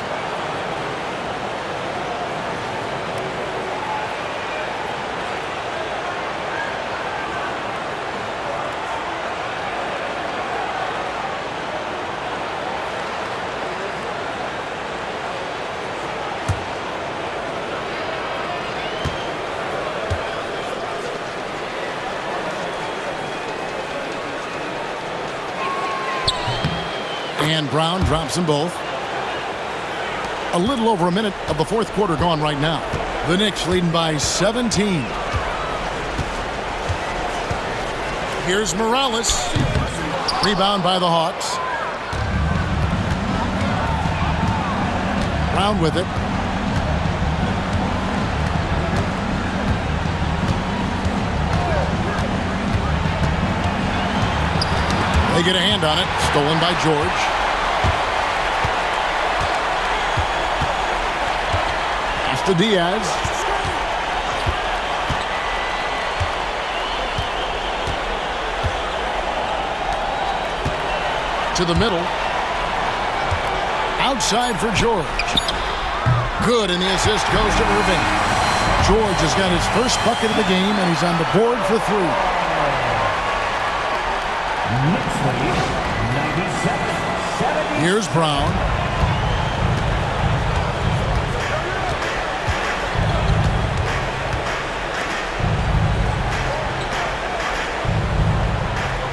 And Brown drops them both. A little over a minute of the fourth quarter gone right now. The Knicks leading by 17. Here's Morales. Rebound by the Hawks. Brown with it. They get a hand on it. Stolen by George. Pass to Diaz. To the middle. Outside for George. Good, and the assist goes to Irving. George has got his first bucket of the game, and he's on the board for 3. Knicks lead, 97-70. Here's Brown.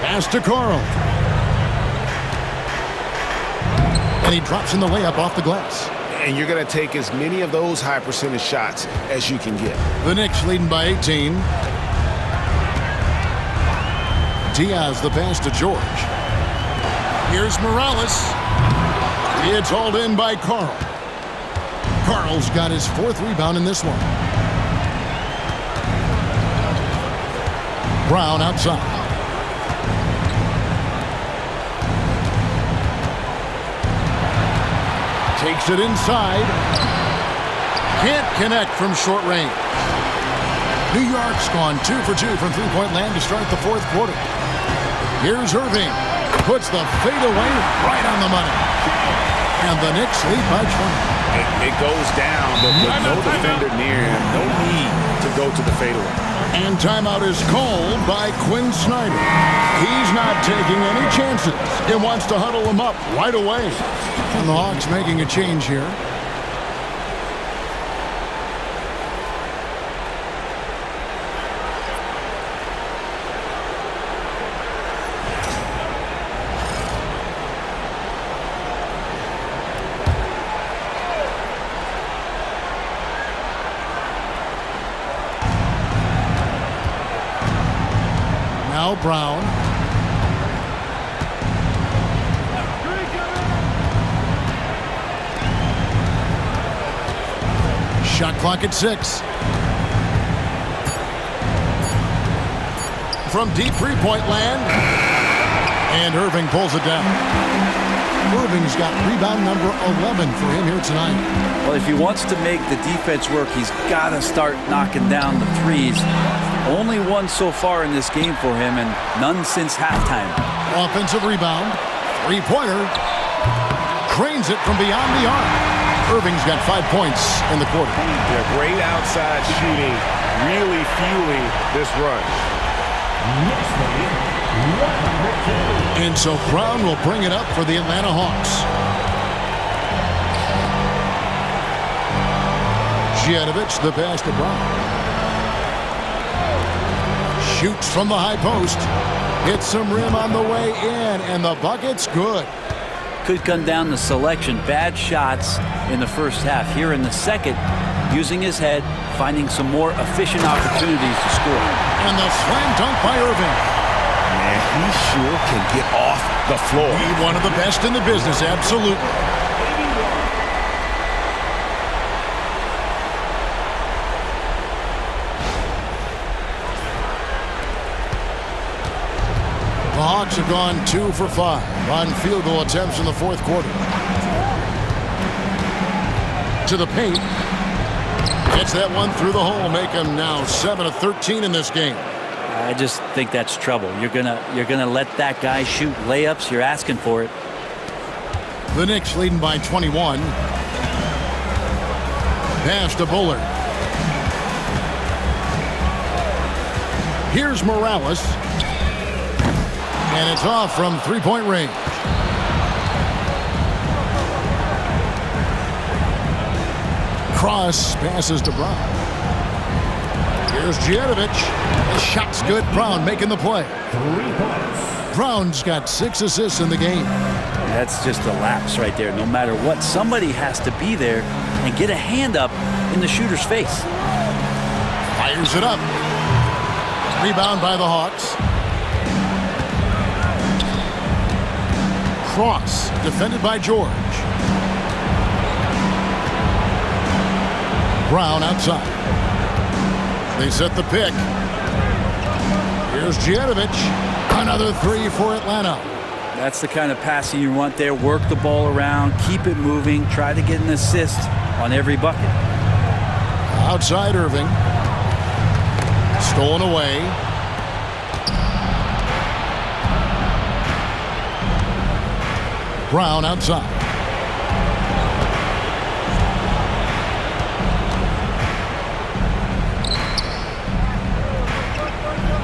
Pass to Carl. And he drops in the layup off the glass. And you're going to take as many of those high percentage shots as you can get. The Knicks leading by 18. Diaz the pass to George. Here's Morales. It's hauled in by Carl. Carl's got his 4th rebound in this one. Brown outside. Takes it inside. Can't connect from short range. New York's gone 2 for 2 from three-point land to start the 4th quarter. Here's Irving. Puts the fadeaway right on the money. And the Knicks lead by 20. It goes down, but with no defender near him, no need to go to the fadeaway. And timeout is called by Quinn Snyder. He's not taking any chances. He wants to huddle him up right away. And the Hawks making a change here. Now Brown. Shot clock at 6. From deep three-point land. And Irving pulls it down. Irving's got rebound number 11 for him here tonight. Well, if he wants to make the defense work, he's got to start knocking down the threes. Only one so far in this game for him, and none since halftime. Offensive rebound. Three-pointer. Cranes it from beyond the arc. Irving's got 5 points in the quarter. Yeah, great outside shooting, really fueling this run. And so Brown will bring it up for the Atlanta Hawks. Janovic, the pass to Brown. Shoots from the high post. Hits some rim on the way in, and the bucket's good. Could come down to selection. Bad shots in the first half. Here in the second, using his head, finding some more efficient opportunities to score. And the slam dunk by Irving. Man, he sure can get off the floor. He's one of the best in the business, absolutely. The Hawks have gone 2 for 5 on field goal attempts in the 4th quarter. To the paint. Gets that one through the hole, make him now 7 of 13 in this game. I just think that's trouble. You're gonna let that guy shoot layups. You're asking for it. The Knicks leading by 21. Pass to Bullard. Here's Morales. And it's off from three-point range. Cross passes to Brown. Here's Janovic. The shot's good. Brown making the play. 3 points. Brown's got 6 assists in the game. That's just a lapse right there. No matter what, somebody has to be there and get a hand up in the shooter's face. Fires it up. Rebound by the Hawks. Cross, defended by George. Brown outside. They set the pick. Here's Janovic. Another three for Atlanta. That's the kind of passing you want there. Work the ball around, keep it moving, try to get an assist on every bucket. Outside Irving. Stolen away. Brown outside.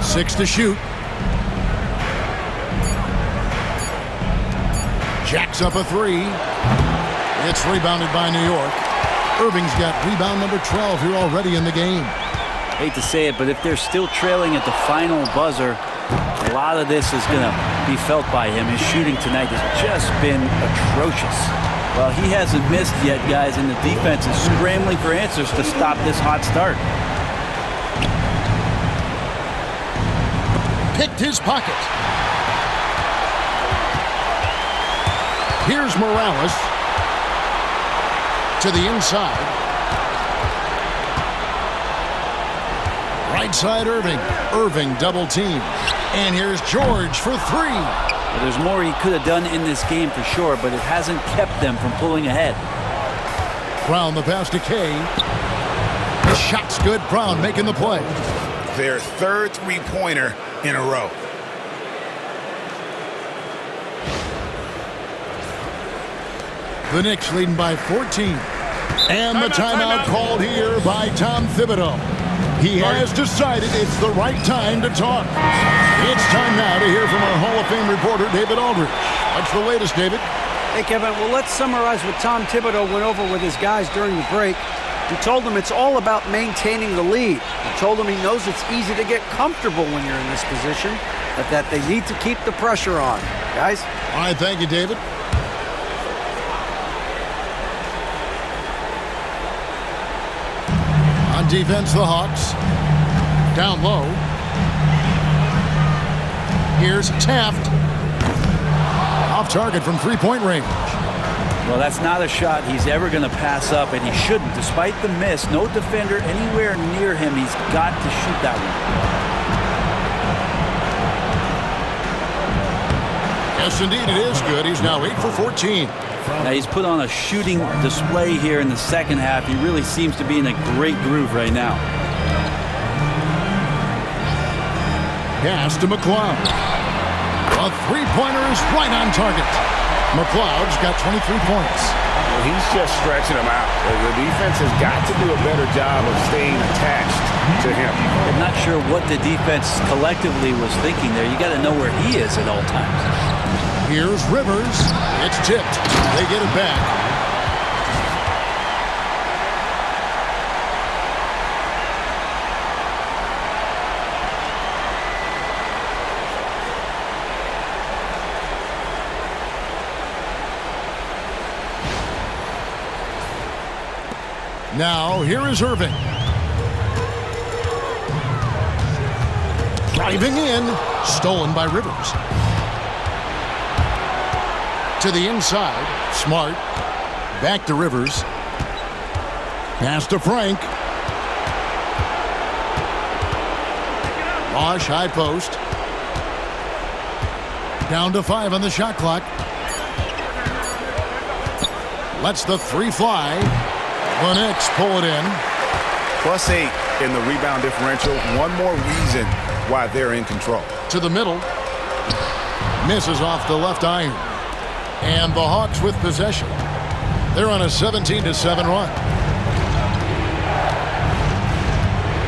Six to shoot. Jacks up a three. It's rebounded by New York. Irving's got rebound number 12 here already in the game. Hate to say it, but if they're still trailing at the final buzzer, a lot of this is going to be felt by him. His shooting tonight has just been atrocious. Well, he hasn't missed yet, guys, and the defense is scrambling for answers to stop this hot start. Picked his pocket. Here's Morales to the inside. Right side Irving. Irving double team. And here's George for three. Well, there's more he could have done in this game for sure, but it hasn't kept them from pulling ahead. Brown the pass to Kay. The shot's good. Brown making the play. Their third three-pointer in a row. The Knicks leading by 14. And the timeout called here by Tom Thibodeau. He has decided it's the right time to talk. It's time now to hear from our Hall of Fame reporter, David Aldridge. What's the latest, David? Hey, Kevin. Well, let's summarize what Tom Thibodeau went over with his guys during the break. He told them it's all about maintaining the lead. He told them he knows it's easy to get comfortable when you're in this position, but that they need to keep the pressure on. Guys? All right, thank you, David. On defense, the Hawks. Down low. Here's Taft. Off target from three-point range. Well, that's not a shot he's ever going to pass up, and he shouldn't. Despite the miss, no defender anywhere near him. He's got to shoot that one. Yes, indeed, it is good. He's now 8 for 14. Now, he's put on a shooting display here in the second half. He really seems to be in a great groove right now. Pass to McLeod. A three-pointer is right on target. McLeod's got 23 points. Well, he's just stretching him out. The defense has got to do a better job of staying attached to him. I'm not sure what the defense collectively was thinking there. You got to know where he is at all times. Here's Rivers. It's tipped. They get it back. Now, here is Irving. Driving in. Stolen by Rivers. To the inside. Smart. Back to Rivers. Pass to Frank. Bosch, high post. Down to 5 on the shot clock. Lets the three fly. The Knicks pull it in. +8 in the rebound differential. One more reason why they're in control. To the middle. Misses off the left iron. And the Hawks with possession. They're on a 17-7 run.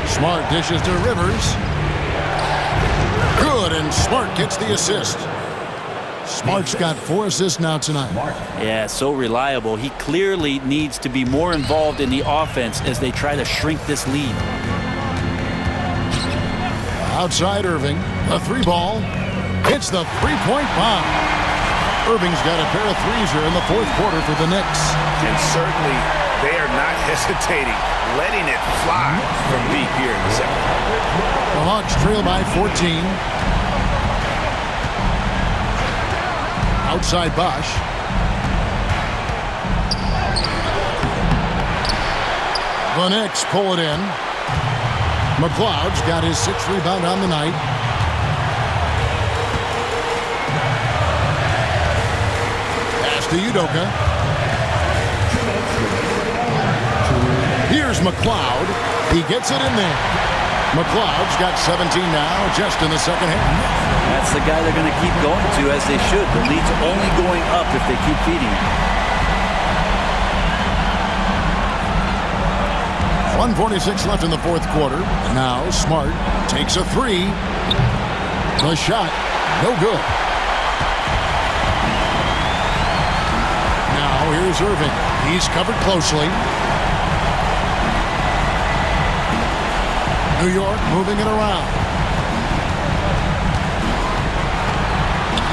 Smart dishes to Rivers. Good, and Smart gets the assist. Smart's got 4 assists now tonight. Yeah, so reliable. He clearly needs to be more involved in the offense as they try to shrink this lead. Outside Irving, the three ball. It's the three-point bomb. Irving's got a pair of threes here in the fourth quarter for the Knicks. And certainly they are not hesitating, letting it fly from deep here in the second. The Hawks trail by 14. Outside Bosch. The Knicks pull it in. McLeod's got his 6th rebound on the night. Pass to Udoka. Here's McLeod. He gets it in there. McLeod's got 17 now, just in the second half. That's the guy they're going to keep going to, as they should. The lead's only going up if they keep feeding him. 1:46 left in the fourth quarter. Now Smart takes a 3. The shot, no good. Now here's Irving. He's covered closely. New York moving it around.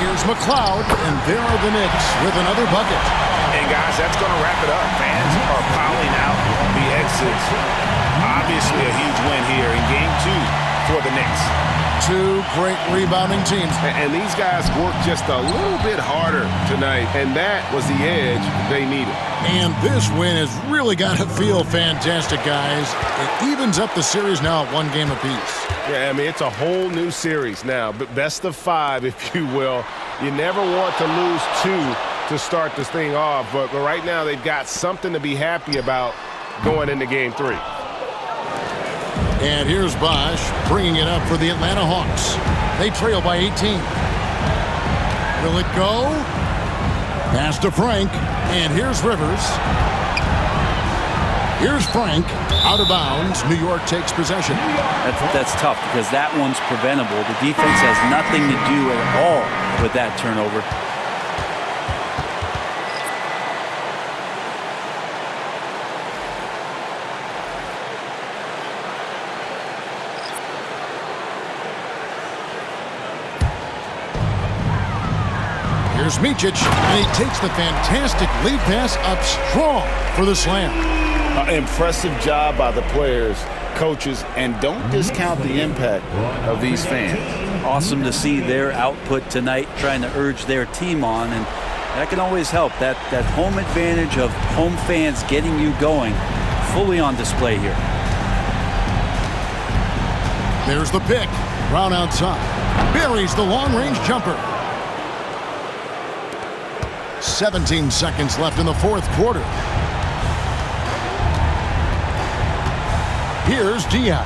Here's McLeod, and there are the Knicks with another bucket. And guys, that's going to wrap it up. Fans are piling out the exits. Obviously a huge win here in Game 2 for the Knicks. 2 great rebounding teams. And these guys worked just a little bit harder tonight, and that was the edge they needed. And this win has really got to feel fantastic, guys. It evens up the series now at 1 game apiece. Yeah, I mean, it's a whole new series now, but best of 5, if you will. You never want to lose 2 to start this thing off, but right now they've got something to be happy about going into Game 3. And here's Bosch bringing it up for the Atlanta Hawks. They trail by 18. Will it go? Pass to Frank. And here's Rivers. Here's Frank. Out of bounds. New York takes possession. That's tough because that one's preventable. The defense has nothing to do at all with that turnover. Here's Micic, and he takes the fantastic lead pass up strong for the slam. Impressive job by the players, coaches, and don't discount the impact of these fans. Awesome to see their output tonight, trying to urge their team on, and that can always help. That home advantage of home fans getting you going, fully on display here. There's the pick. Brown outside. Buries the long-range jumper. 17 seconds left in the fourth quarter. Here's Diaz.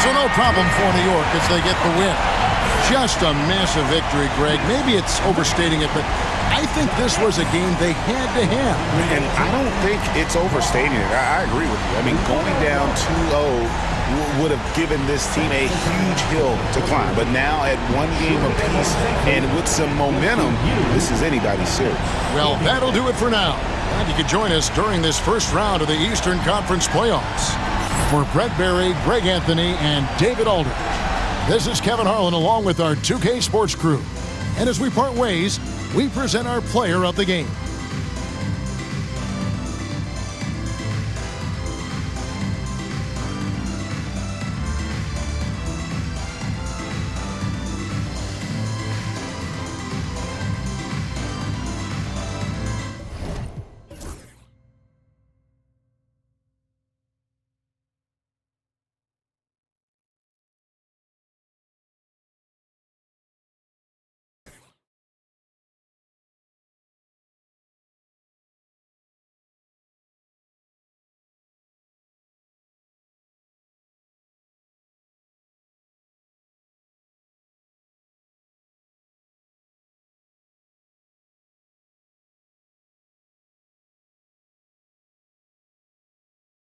So no problem for New York as they get the win. Just a massive victory, Greg. Maybe it's overstating it, but I think this was a game they had to have. And I don't think it's overstating it. I agree with you. I mean, going down 2-0 would have given this team a huge hill to climb. But now at 1 game apiece and with some momentum, this is anybody's series. Well, that'll do it for now. And you can join us during this first round of the Eastern Conference playoffs. For Brett Berry, Greg Anthony, and David Aldridge, this is Kevin Harlan along with our 2K Sports crew. And as we part ways, we present our player of the game.